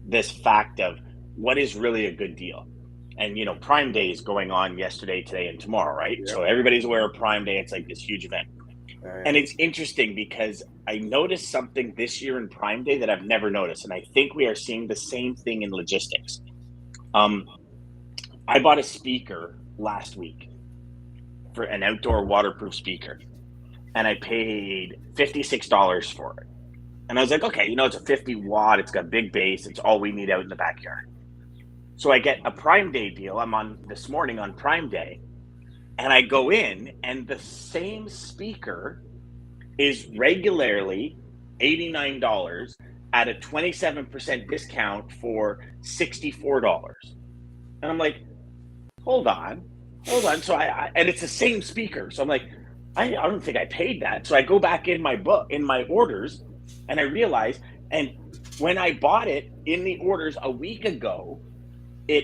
this fact of what is really a good deal. And Prime Day is going on yesterday, today, and tomorrow, right? Yep. So everybody's aware of Prime Day. It's like this huge event. Right. And it's interesting because I noticed something this year in Prime Day that I've never noticed, and I think we are seeing the same thing in logistics. I bought a speaker last week, for an outdoor waterproof speaker, and I paid $56 for it. And I was like, okay, it's a 50 watt, it's got a big bass, it's all we need out in the backyard. So I get a Prime Day deal. I'm on this morning on Prime Day, and I go in, and the same speaker is regularly $89 at a 27% discount for $64. And I'm like, hold on. So and it's the same speaker. So I'm like, I don't think I paid that. So I go back in my orders, and I realize, and when I bought it in the orders a week ago, I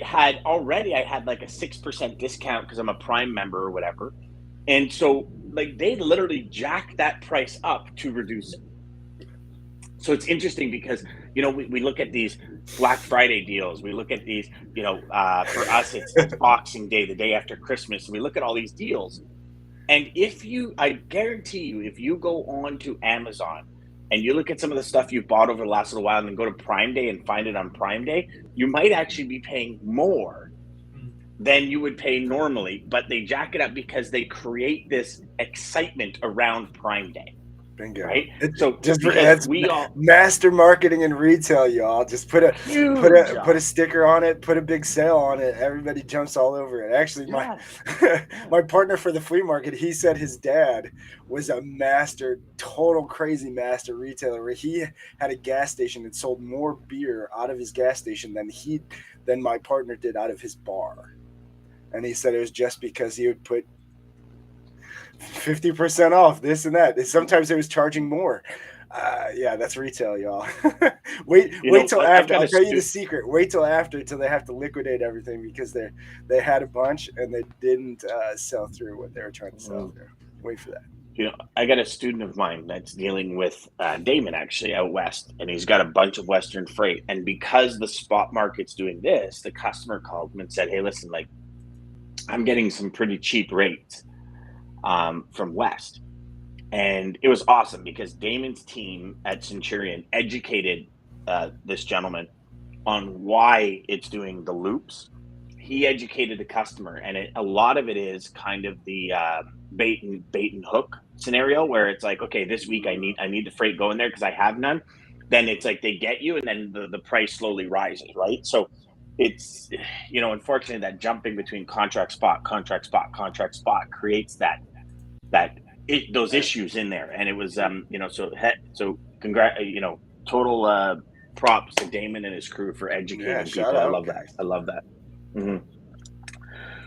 had like a 6% discount because I'm a Prime member or whatever. And so like they literally jacked that price up to reduce it. So it's interesting because, we look at these Black Friday deals. We look at these, for us, it's Boxing Day, the day after Christmas. And we look at all these deals. And I guarantee you, if you go on to Amazon and you look at some of the stuff you bought over the last little while and then go to Prime Day and find it on Prime Day, you might actually be paying more than you would pay normally, but they jack it up because they create this excitement around Prime Day. Bingo. Right? So just we all master marketing and retail, y'all. Just put a sticker on it, put a big sale on it. Everybody jumps all over it. Actually, my partner for the flea market, he said his dad was a total crazy master retailer where he had a gas station that sold more beer out of his gas station than my partner did out of his bar. And he said it was just because he would put 50% off this and that. Sometimes it was charging more. Yeah, that's retail, y'all. wait till after. I'll tell you the secret. Wait till after, till they have to liquidate everything because they had a bunch and they didn't sell through what they were trying to sell through. Wait for that. I got a student of mine that's dealing with Daman actually out west, and he's got a bunch of Western freight. And because the spot market's doing this, the customer called him and said, "Hey, listen, like, I'm getting some pretty cheap rates from West." And it was awesome because Damon's team at Centurion educated this gentleman on why it's doing the loops. He educated the customer, and a lot of it is kind of the bait and hook scenario where it's like, okay, this week I need the freight going there because I have none. Then it's like they get you, and then the price slowly rises, right? So it's, unfortunately, that jumping between contract spot creates those issues in there. And it was, so total props to Daman and his crew for educating people. I love that. Mm-hmm.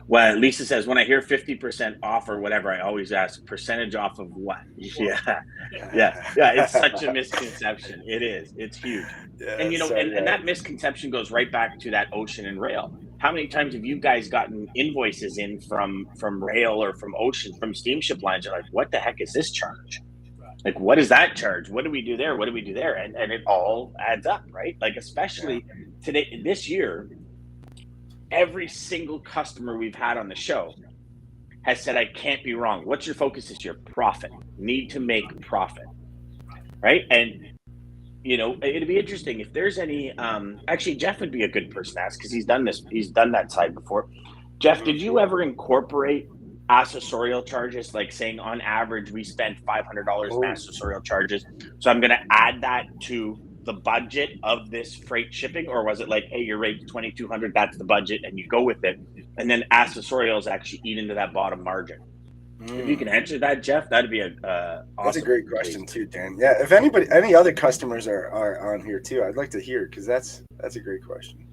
Well, Lisa says, when I hear 50% off or whatever, I always ask, percentage off of what? Yeah. It's such a misconception. It is. It's huge. Yeah, and that misconception goes right back to that ocean and rail. How many times have you guys gotten invoices in from rail or from ocean, from steamship lines? You're like, what the heck is this charge? Like, what is that charge? What do we do there? What do we do there? And it all adds up, right? Like, especially this year, every single customer we've had on the show has said, I can't be wrong. What's your focus this year? Profit. Need to make profit, right? And, it'd be interesting if there's any, actually, Jeff would be a good person to ask because he's done that side before. Jeff, did you ever incorporate accessorial charges, like saying on average we spend $500 in accessorial charges, so I'm going to add that to the budget of this freight shipping? Or was it like, hey, your rate's $2,200, that's the budget, and you go with it, and then accessorials actually eat into that bottom margin? If you can answer that, Jeff, that'd be awesome. That's a great question too, Dan. Yeah, if any other customers are on here too, I'd like to hear, because that's a great question.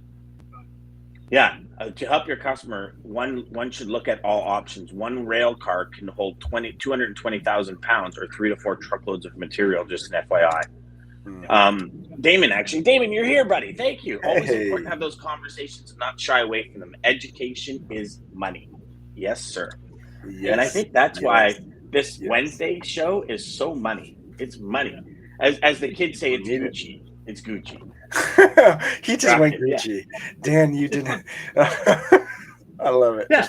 Yeah, to help your customer, one should look at all options. One rail car can hold 220,000 pounds or 3 to 4 truckloads of material, just an FYI. Daman, you're here, buddy. Thank you. Always important to have those conversations and not shy away from them. Education is money. Yes, sir. Yes. And I think that's why this Wednesday show is so money. It's money. As the kids say, it's Gucci. It's Gucci. He just went Gucci. Yeah. Dan, you didn't. I love it. Yeah.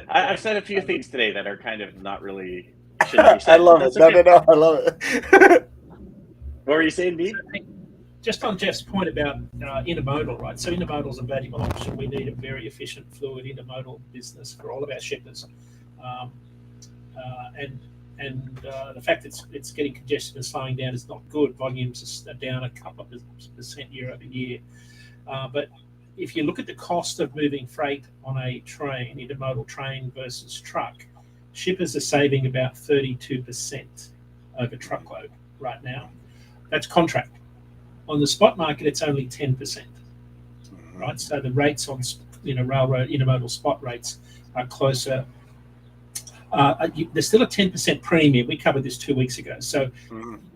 I've said a few things today that are kind of not really. I love it. Okay. No, I love it. What were you saying, Dee? Just on Jeff's point about intermodal, right? So intermodal is a valuable option. We need a very efficient, fluid intermodal business for all of our shippers. And the fact that it's getting congested and slowing down is not good. Volumes are down a couple of % year over year. But if you look at the cost of moving freight on a train, intermodal train versus truck, shippers are saving about 32% over truckload right now. That's contract. On the spot market, it's only 10%, right? So the rates on railroad intermodal spot rates are closer. There's still a 10% premium. We covered this 2 weeks ago. So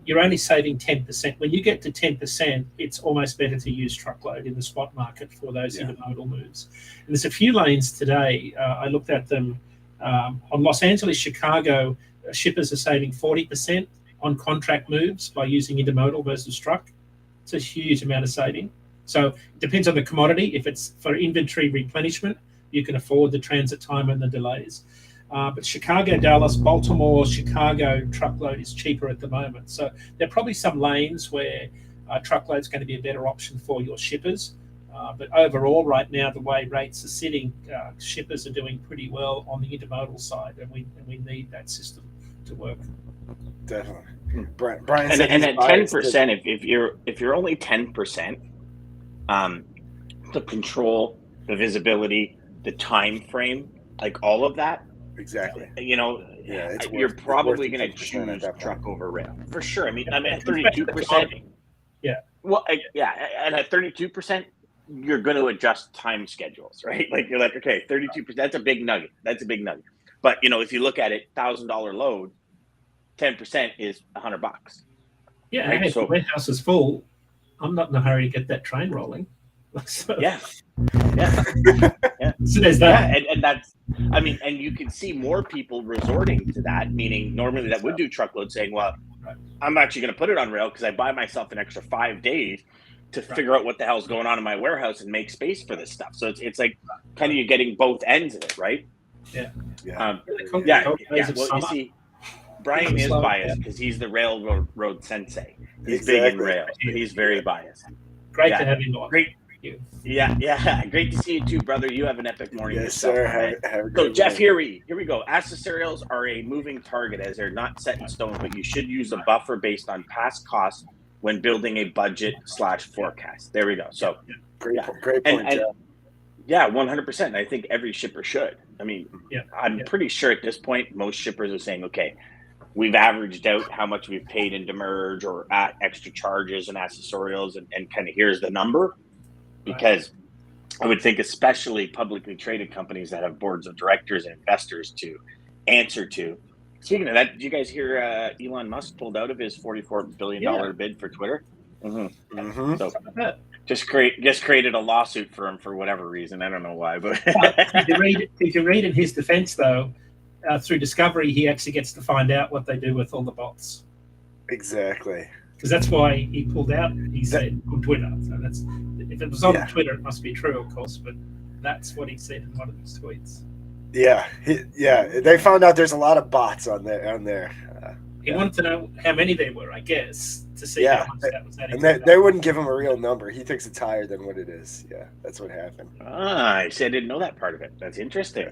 you're only saving 10%. When you get to 10%, it's almost better to use truckload in the spot market for those intermodal moves. And there's a few lanes today. I looked at them on Los Angeles, Chicago. Shippers are saving 40% on contract moves by using intermodal versus truck. It's a huge amount of saving. So it depends on the commodity. If it's for inventory replenishment, you can afford the transit time and the delays. But Chicago, Dallas, Baltimore, Chicago truckload is cheaper at the moment. So there are probably some lanes where truckload is going to be a better option for your shippers. But overall, right now, the way rates are sitting, shippers are doing pretty well on the intermodal side, and we need that system to work. Definitely. Brian and said and he's at biased 10%, if you're only 10%, to control the visibility, the time frame, like all of that, exactly. It's you're worth probably the going to 10% at choose that point. truck over rail for sure. I mean, at It's 32%, Yeah. well, and at 32%, you're going to adjust time schedules, right? Like you're like, okay, 32%, that's a big nugget. But if you look at it, $1,000 load, 10% is $100. Yeah, Right, hey, if so- the warehouse is full, I'm not in a hurry to get that train rolling. So, Yeah. so there's that. Yeah, and that's, I mean, and you can see more people resorting to that, meaning normally that would do truckload saying, well, I'm actually going to put it on rail because I buy myself an extra 5 days to figure out what the hell's going on in my warehouse and make space for this stuff. So it's like kind of you're getting both ends of it, right? Yeah. Well, you see, Brian is biased because he's the railroad sensei. He's big in rail. He's very biased. Great to have you on. Great. Thank you. Yeah. Great to see you too, brother. You have an epic morning Yes, yourself. sir. Man. Have a So, good Jeff, morning. here we go. Accessorials are a moving target as they're not set in stone, but you should use a buffer based on past costs when building a budget/forecast. There we go. So, Great point, and Jeff. yeah, 100%. I think every shipper should. I mean, I'm pretty sure at this point, most shippers are saying, okay, we've averaged out how much we've paid in demurrage or extra charges and accessorials, and kind of here's the number. Because I would think especially publicly traded companies that have boards of directors and investors to answer to. Speaking of that, did you guys hear Elon Musk pulled out of his $44 billion bid for Twitter? Mm-hmm. Mm-hmm. So just created a lawsuit for him for whatever reason. I don't know why, but if you read in his defense, though, through Discovery, he actually gets to find out what they do with all the bots. Exactly. Because that's why he pulled out, he said, on Twitter. So that's, if it was on Twitter, it must be true, of course, but that's what he said in one of his tweets. Yeah, they found out there's a lot of bots on there. He wanted to know how many there were, I guess, to see how much that was adding. And they wouldn't give him a real number. He thinks it's higher than what it is. Yeah, that's what happened. I see. I didn't know that part of it. That's interesting.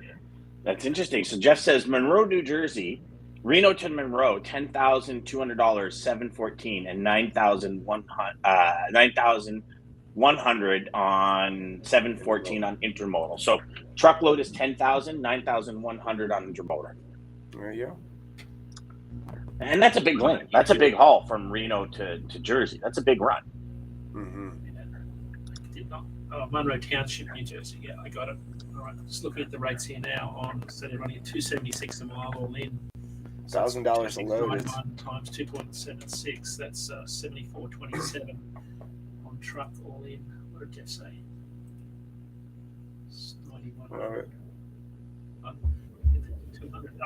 So Jeff says Monroe, New Jersey, Reno to Monroe, $10,200, 714, and 9,100 on 714 on intermodal. So truckload is 10,000, 9,100 on intermodal. There you go. And that's a big lane. That's a big haul from Reno to Jersey. That's a big run. Mm-hmm. Monroe Township, New Jersey. Yeah, I got it. All right, I'm just looking at the rates here now. So they're running at $276 a mile all in. $1,000 a load. Times 2.76. That's $74.27 on truck all in. What did Jeff say? It's 91. 200.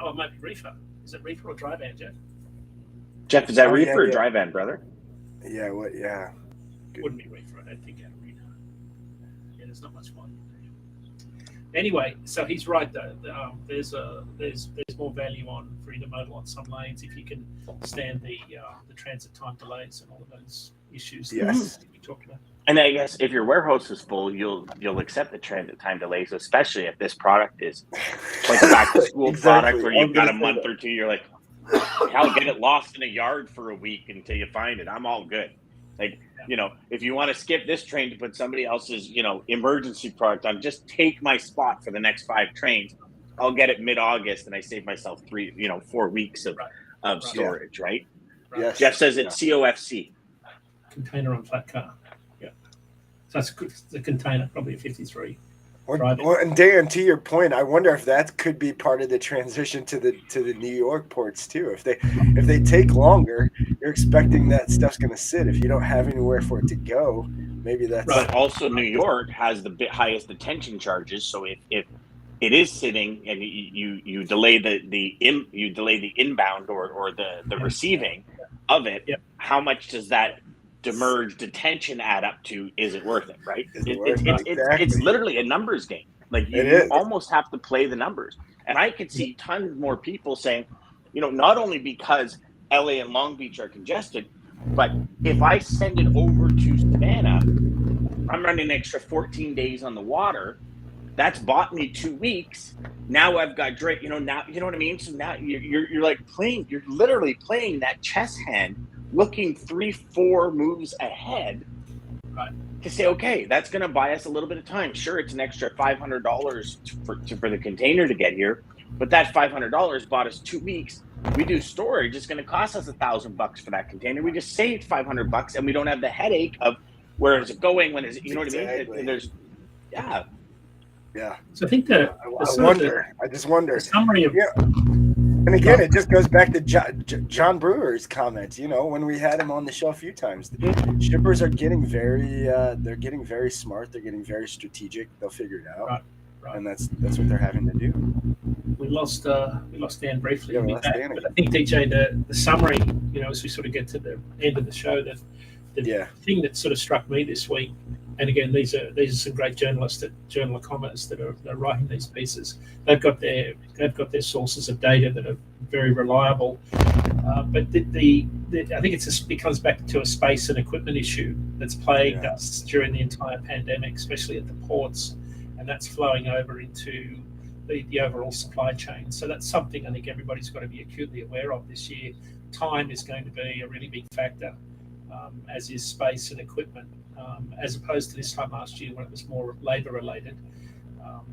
Oh, it might be reefer. Is it reefer or dry van, Jeff? Jeff, is that reefer or dry van, brother? Yeah. What? Yeah. Wouldn't be reefer. I don't think out of Reno. Yeah, there's not much volume there. Anyway, so he's right though. There's more value on for intermodal on some lanes if you can stand the transit time delays and all of those issues. Yes. That we talked about. And I guess if your warehouse is full, you'll accept the transit time delays, especially if this product is like a back to school product where you've got a month or two. You're like, hell, get it lost in a yard for a week until you find it. I'm all good. Like, if you want to skip this train to put somebody else's, emergency product on, just take my spot for the next 5 trains. I'll get it mid-August and I save myself 4 weeks of storage, right? Yes. Jeff says it's COFC. Container on flat car. Yeah. So that's the container, probably a 53. And Dan, to your point, I wonder if that could be part of the transition to the New York ports too. If they take longer, you're expecting that stuff's going to sit. If you don't have anywhere for it to go, maybe that's. But also, New York has the highest detention charges. So if it is sitting and you delay the inbound or the receiving of it, how much does that demurrage detention add up to? Is it worth it, right? It's literally a numbers game. Like you almost have to play the numbers. And I could see tons more people saying, not only because LA and Long Beach are congested, but if I send it over to Savannah, I'm running an extra 14 days on the water. That's bought me 2 weeks. Now I've got Drake, now, you know what I mean? So now you're like you're literally playing that chess hand, looking 3-4 moves ahead, to say, okay, that's going to buy us a little bit of time. Sure, it's an extra $500 for the container to get here, but that $500 bought us 2 weeks. We do storage, it's going to cost us $1,000 for that container. We just saved $500, and we don't have the headache of where is it going, when is it, you know what I mean? And there's, yeah. So I think I just wonder. The summary of and again, it just goes back to John Brewer's comments. When we had him on the show a few times, shippers are getting they're getting very smart. They're getting very strategic. They'll figure it out, right. And that's what they're having to do. We lost Dan briefly. But I think DJ, the summary, as we sort of get to the end of the show, the thing that sort of struck me this week. And again, these are some great journalists at Journal of Commerce that are writing these pieces. They've got their sources of data that are very reliable. But I think it comes back to a space and equipment issue that's plagued us during the entire pandemic, especially at the ports, and that's flowing over into the overall supply chain. So that's something I think everybody's got to be acutely aware of this year. Time is going to be a really big factor, as is space and equipment. As opposed to this time last year when it was more labour related.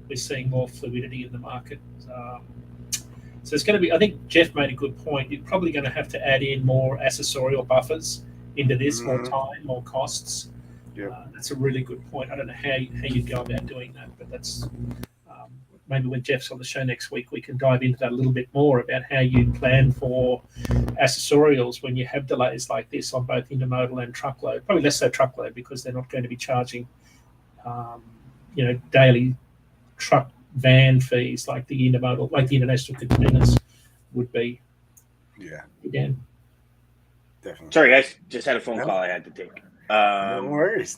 We're seeing more fluidity in the market. So it's going to be, I think Jeff made a good point. You're probably going to have to add in more accessorial buffers into this, more time, more costs. That's a really good point. I don't know how you'd go about doing that, but that's maybe when Jeff's on the show next week, we can dive into that a little bit more about how you plan for accessorials when you have delays like this on both intermodal and truckload. Probably less so truckload because they're not going to be charging, daily truck van fees like the intermodal, like the international containers would be. Yeah. Again. Definitely. Sorry, guys. Just had a phone call I had to take. No worries.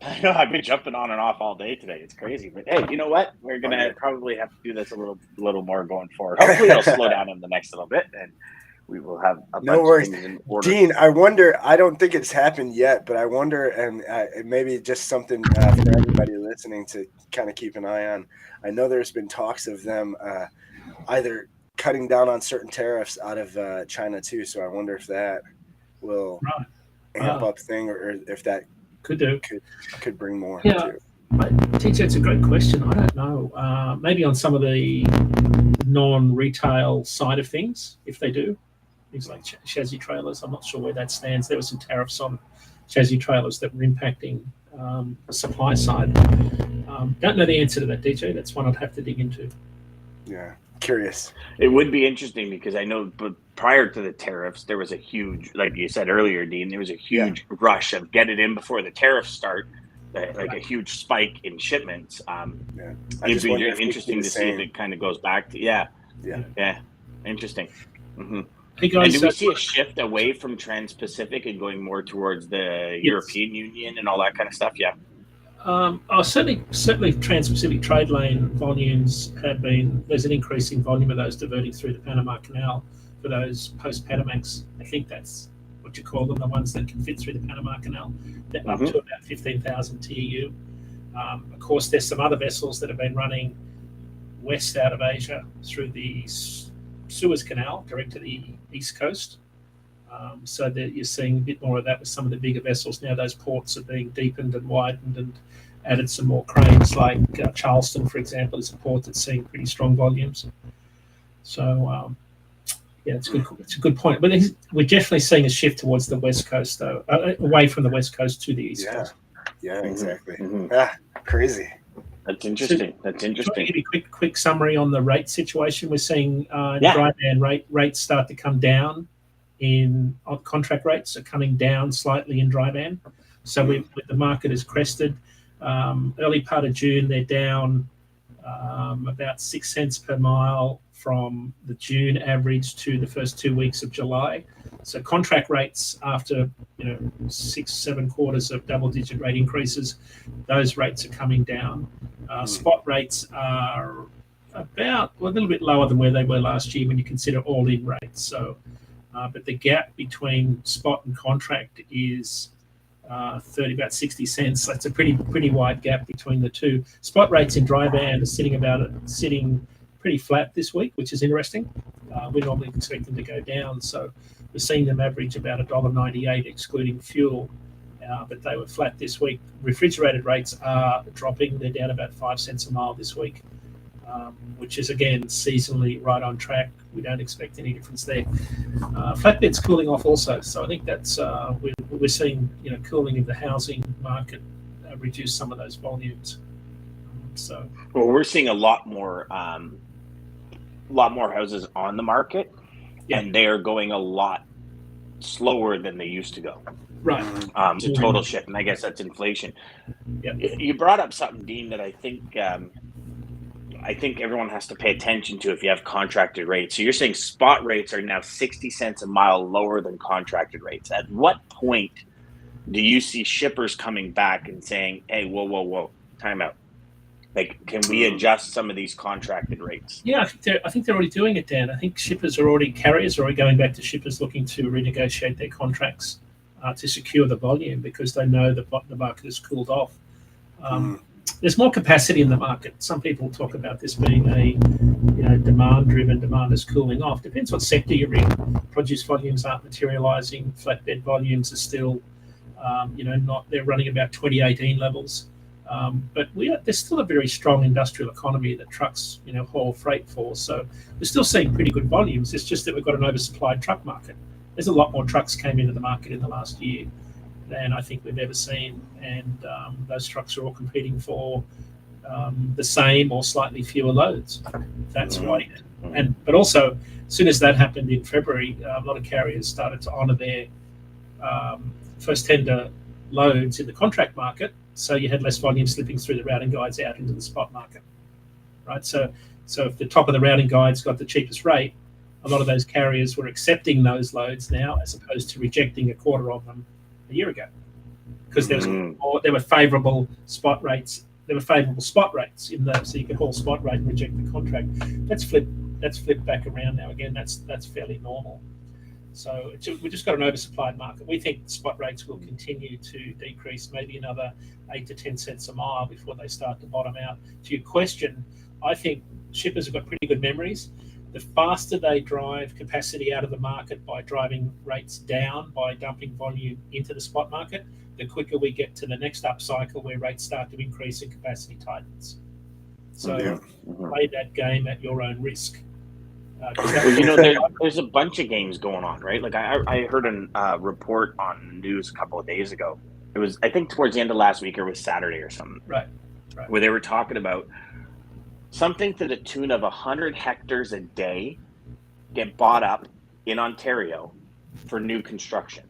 I know I've been jumping on and off all day today. It's crazy, but hey, you know what? We're gonna probably have to do this a little more going forward. Hopefully, it'll slow down in the next little bit, and we will have a bunch of things in order. Dean, I wonder. I don't think it's happened yet, but I wonder, and maybe just something for everybody listening to kind of keep an eye on. I know there's been talks of them either cutting down on certain tariffs out of China too. So I wonder if that will amp up thing, or if that could bring more. Too. TJ, it's a great question. I don't know. Maybe on some of the non-retail side of things, if they do, things like chassis trailers. I'm not sure where that stands. There were some tariffs on chassis trailers that were impacting the supply side. Don't know the answer to that, DJ. That's one I'd have to dig into. Yeah, curious. It would be interesting because I know, but prior to the tariffs, there was a huge, like you said earlier, Dean, there was a huge rush of get it in before the tariffs start, like a huge spike in shipments. It'd be interesting to see if it kind of goes back to, interesting. Mm-hmm. Hey guys, and do we see a shift away from Trans-Pacific and going more towards the European Union and all that kind of stuff? Yeah. Certainly Trans-Pacific trade lane volumes there's an increase in volume of those diverting through the Panama Canal for those post-Panamax. I think that's what you call them, the ones that can fit through the Panama Canal. They're up to about 15,000 TEU. Of course, there's some other vessels that have been running west out of Asia through the Suez Canal direct to the east coast. So that you're seeing a bit more of that with some of the bigger vessels. Now those ports are being deepened and widened and added some more cranes, like Charleston, for example, is a port that's seeing pretty strong volumes. So, it's a good point. But we're definitely seeing a shift towards the west coast, though, away from the west coast to the east coast. Yeah, exactly. Crazy. That's interesting. So, to give you a quick summary on the rate situation, we're seeing dry van rates start to come down. Contract rates are coming down slightly in dry van. So with the market has crested. Early part of June, they're down about 6 cents per mile from the June average to the first 2 weeks of July. So contract rates, after 6-7 quarters of double-digit rate increases, those rates are coming down. Spot rates are about a little bit lower than where they were last year when you consider all-in rates. So, but the gap between spot and contract is about 60 cents. That's a pretty wide gap between the two. Spot rates in dry band are sitting pretty flat this week, which is interesting. We normally expect them to go down, so we're seeing them average about $1.98 excluding fuel. But they were flat this week. Refrigerated rates are dropping. They're down about 5 cents a mile this week, which is, again, seasonally right on track. We don't expect any difference there. Flatbed's cooling off also. So I think that's we're seeing cooling of the housing market reduce some of those volumes. Well, we're seeing a lot more houses on the market, and they are going a lot slower than they used to go. Right. It's a total shift, and I guess that's inflation. Yep. You brought up something, Dean, that I think everyone has to pay attention to if you have contracted rates. So you're saying spot rates are now 60 cents a mile lower than contracted rates. At what point do you see shippers coming back and saying, hey, whoa, time out? Like, can we adjust some of these contracted rates? Yeah, I think they're already doing it, Dan. I think carriers are already going back to shippers looking to renegotiate their contracts to secure the volume because they know the market has cooled off. There's more capacity in the market. Some people talk about this being a demand-driven. Demand is cooling off. Depends what sector you're in. Produce volumes aren't materializing. Flatbed volumes are still, not. They're running about 2018 levels. But there's still a very strong industrial economy that trucks, haul freight for. So we're still seeing pretty good volumes. It's just that we've got an oversupplied truck market. There's a lot more trucks came into the market in the last year than I think we've ever seen, and those trucks are all competing for the same or slightly fewer loads. That's why. But also, as soon as that happened in February, a lot of carriers started to honour their first tender loads in the contract market. So you had less volume slipping through the routing guides out into the spot market, right? So if the top of the routing guides got the cheapest rate, a lot of those carriers were accepting those loads now, as opposed to rejecting a quarter of them a year ago, because there were favourable spot rates. There were favourable spot rates in those, so you could haul spot rate and reject the contract. That's flipped back around now. Again, that's fairly normal. So we just got an oversupplied market. We think spot rates will continue to decrease, maybe another 8 to 10 cents a mile before they start to bottom out. To your question, I think shippers have got pretty good memories. The faster they drive capacity out of the market by driving rates down, by dumping volume into the spot market, the quicker we get to the next upcycle where rates start to increase and capacity tightens. So play that game at your own risk. There's a bunch of games going on, right? Like I heard a report on the news a couple of days ago. It was, I think, towards the end of last week, or it was Saturday or something. Right. Where they were talking about something to the tune of 100 hectares a day get bought up in Ontario for new construction.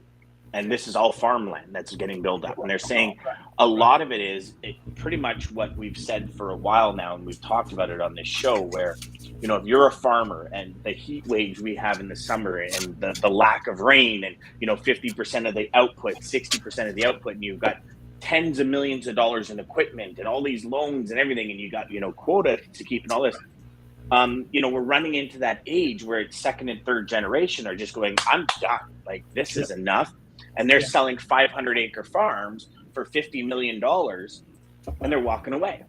And this is all farmland that's getting built up. And they're saying a lot of it is pretty much what we've said for a while now, and we've talked about it on this show, where, if you're a farmer and the heat waves we have in the summer and the lack of rain and, 50% of the output, 60% of the output, and you've got tens of millions of dollars in equipment and all these loans and everything, and you got, quota to keep and all this. We're running into that age where it's second and third generation are just going, I'm done. Like, this is enough. And they're selling 500-acre farms for $50 million, and they're walking away.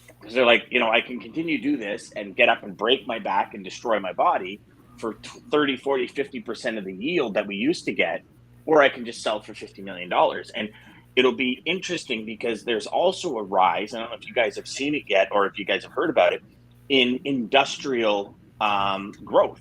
Because they're like, I can continue to do this and get up and break my back and destroy my body for 30, 40, 50% of the yield that we used to get, or I can just sell for $50 million. And it'll be interesting because there's also a rise, I don't know if you guys have seen it yet or if you guys have heard about it, in industrial growth.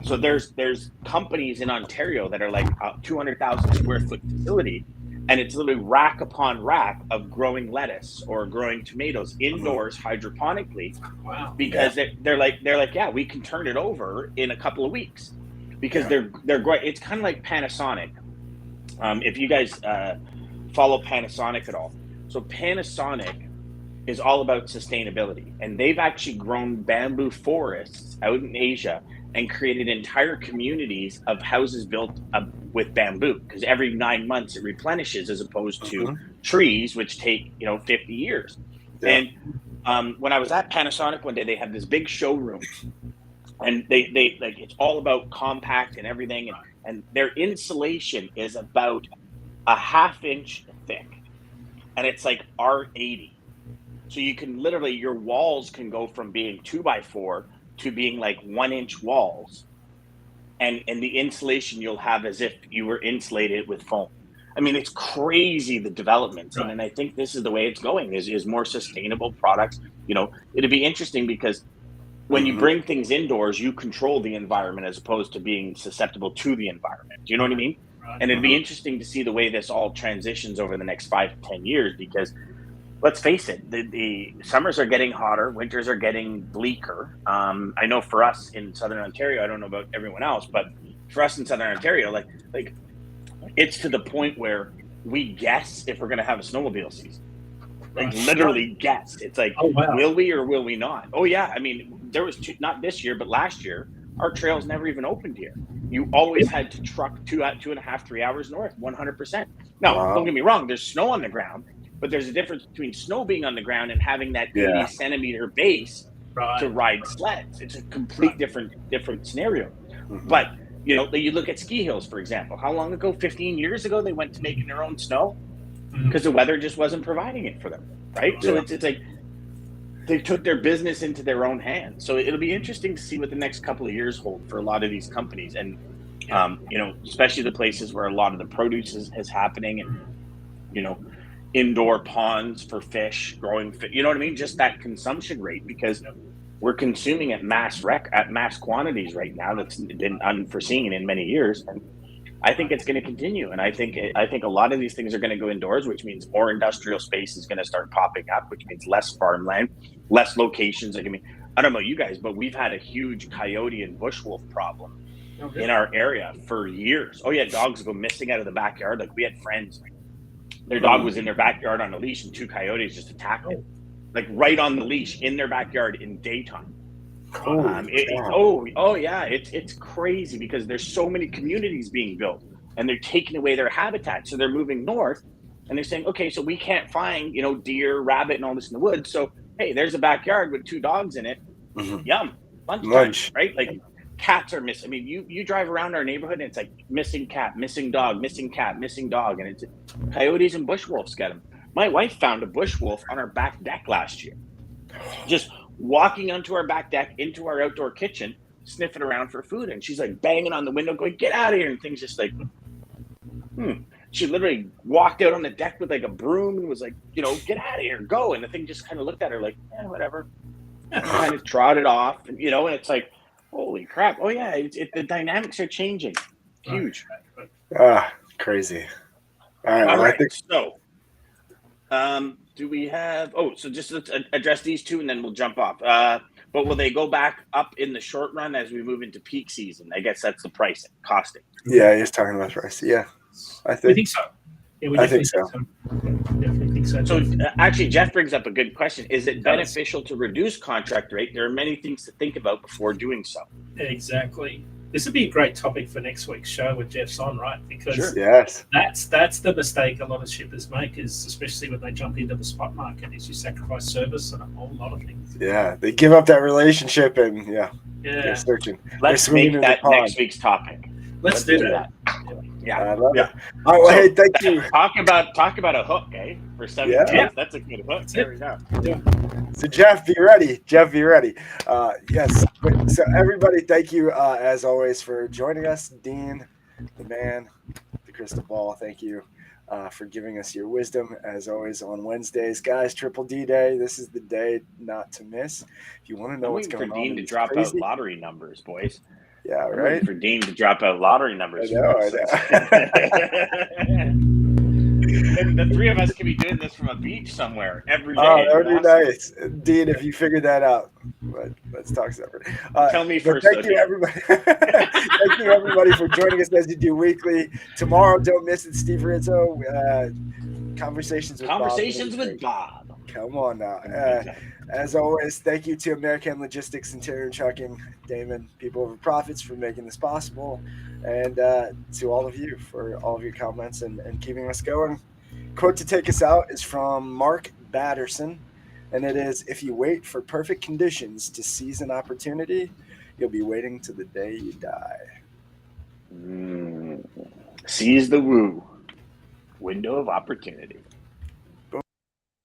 So there's companies in Ontario that are like a 200,000 square foot facility, and it's literally rack upon rack of growing lettuce or growing tomatoes indoors hydroponically. Wow. Because they're like, yeah, we can turn it over in a couple of weeks because they're great. It's kind of like Panasonic. If you guys follow Panasonic at all. So Panasonic is all about sustainability, and they've actually grown bamboo forests out in Asia and created entire communities of houses built with bamboo, because every 9 months it replenishes, as opposed to trees, which take 50 years. And when I was at Panasonic one day, they had this big showroom, and they like, it's all about compact and everything, and their insulation is about a half inch thick, and it's like R80. So you can literally, your walls can go from being 2x4 to being like 1 inch walls, and the insulation you'll have as if you were insulated with foam. I mean, it's crazy, the developments, and I think this is the way it's going. Is more sustainable products. You know, it'd be interesting because when you bring things indoors, you control the environment as opposed to being susceptible to the environment. Do you know what I mean? And it'd be interesting to see the way this all transitions over the next 5 to 10 years, because let's face it, the summers are getting hotter, winters are getting bleaker. I know for us in Southern Ontario, I don't know about everyone else, but for us in Southern Ontario, like it's to the point where we guess if we're going to have a snowmobile season. Like literally guess. It's like, will we or will we not? Oh yeah, I mean, there was not this year, but last year, our trails never even opened here. You always had to truck 2.5, 3 hours north, 100%. Now, don't get me wrong, there's snow on the ground, but there's a difference between snow being on the ground and having that 80 centimeter base to ride sleds. It's a complete different scenario. But you know, you look at ski hills, for example. How long ago? 15 years ago, they went to making their own snow because the weather just wasn't providing it for them, right? So it's like they took their business into their own hands. So it'll be interesting to see what the next couple of years hold for a lot of these companies, and you know, especially the places where a lot of the produce is happening, and you know, indoor ponds for fish, growing fish. You know what I mean? Just that consumption rate, because we're consuming at mass quantities right now. That's been unforeseen in many years, and I think it's going to continue. And I think a lot of these things are going to go indoors, which means more industrial space is going to start popping up, which means less farmland, less locations. Like, I mean, I don't know you guys, but we've had a huge coyote and bush wolf problem in our area for years. Oh yeah, dogs go missing out of the backyard. Like, we had friends, their dog was in their backyard on a leash, and 2 coyotes just attacked it, like right on the leash in their backyard in daytime. It's crazy because there's so many communities being built, and they're taking away their habitat, so they're moving north, and they're saying, okay, so we can't find, you know, deer, rabbit, and all this in the woods. So hey, there's a backyard with 2 dogs in it. Yum, lunch, right? Like, cats are missing. I mean, you drive around our neighborhood, and it's like missing cat, missing dog, missing cat, missing dog, and it's coyotes and bush wolves get them. My wife found a bush wolf on our back deck last year, just walking onto our back deck into our outdoor kitchen, sniffing around for food, and she's like banging on the window, going, "Get out of here!" And things just like, She literally walked out on the deck with like a broom and was like, you know, "Get out of here, go!" And the thing just kind of looked at her like, whatever, and kind of trotted off, and, you know, and it's like, holy crap! Oh yeah, the dynamics are changing, huge. Crazy. All right. So, do we have? Oh, so just let's address these two, and then we'll jump off. But will they go back up in the short run as we move into peak season? I guess that's the pricing, costing. Yeah, he's talking about price. Yeah, we think so. Yeah, we definitely think so. Definitely think so. So actually, Jeff brings up a good question. Is it beneficial to reduce contract rate? There are many things to think about before doing so. Exactly. This would be a great topic for next week's show when Jeff's on, right? Because that's the mistake a lot of shippers make, is especially when they jump into the spot market, is you sacrifice service and a whole lot of things. Yeah, they give up that relationship, and they're searching. Let's make that next week's topic. Let's do that. Yeah, I love it. All right, well, hey, thank you. Talk about a hook, eh? For 7 days. That's a good hook. There we go. Yeah. So Jeff, be ready. Yes. So everybody, thank you as always for joining us. Dean, the man, the crystal ball. Thank you for giving us your wisdom as always on Wednesdays, guys. Triple D Day. This is the day not to miss. If you want to know what's going on, Dean to drop out lottery numbers, boys. Yeah, right. For Dean to drop out lottery numbers. I know. And the 3 of us could be doing this from a beach somewhere every day. Oh, that would be nice. Dean, if you figured that out. But let's talk separate. Tell me first. Thank you, everybody. Thank you, everybody, for joining us as you do weekly. Tomorrow, don't miss it, Steve Rizzo. Conversations with Bob. Come on now. As always, thank you to American Logistics, Centurion Trucking, Daman, People Over Profits, for making this possible, and to all of you for all of your comments and keeping us going. Quote to take us out is from Mark Batterson. And it is, if you wait for perfect conditions to seize an opportunity, you'll be waiting to the day you die. Seize the woo. Window of opportunity.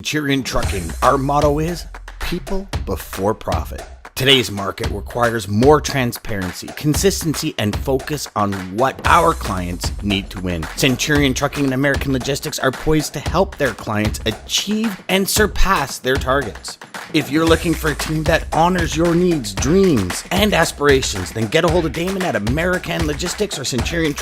Centurion Trucking, our motto is people before profit. Today's market requires more transparency, consistency, and focus on what our clients need to win. Centurion Trucking and American Logistics are poised to help their clients achieve and surpass their targets. If you're looking for a team that honors your needs, dreams, and aspirations, then get a hold of Daman at American Logistics or Centurion Trucking.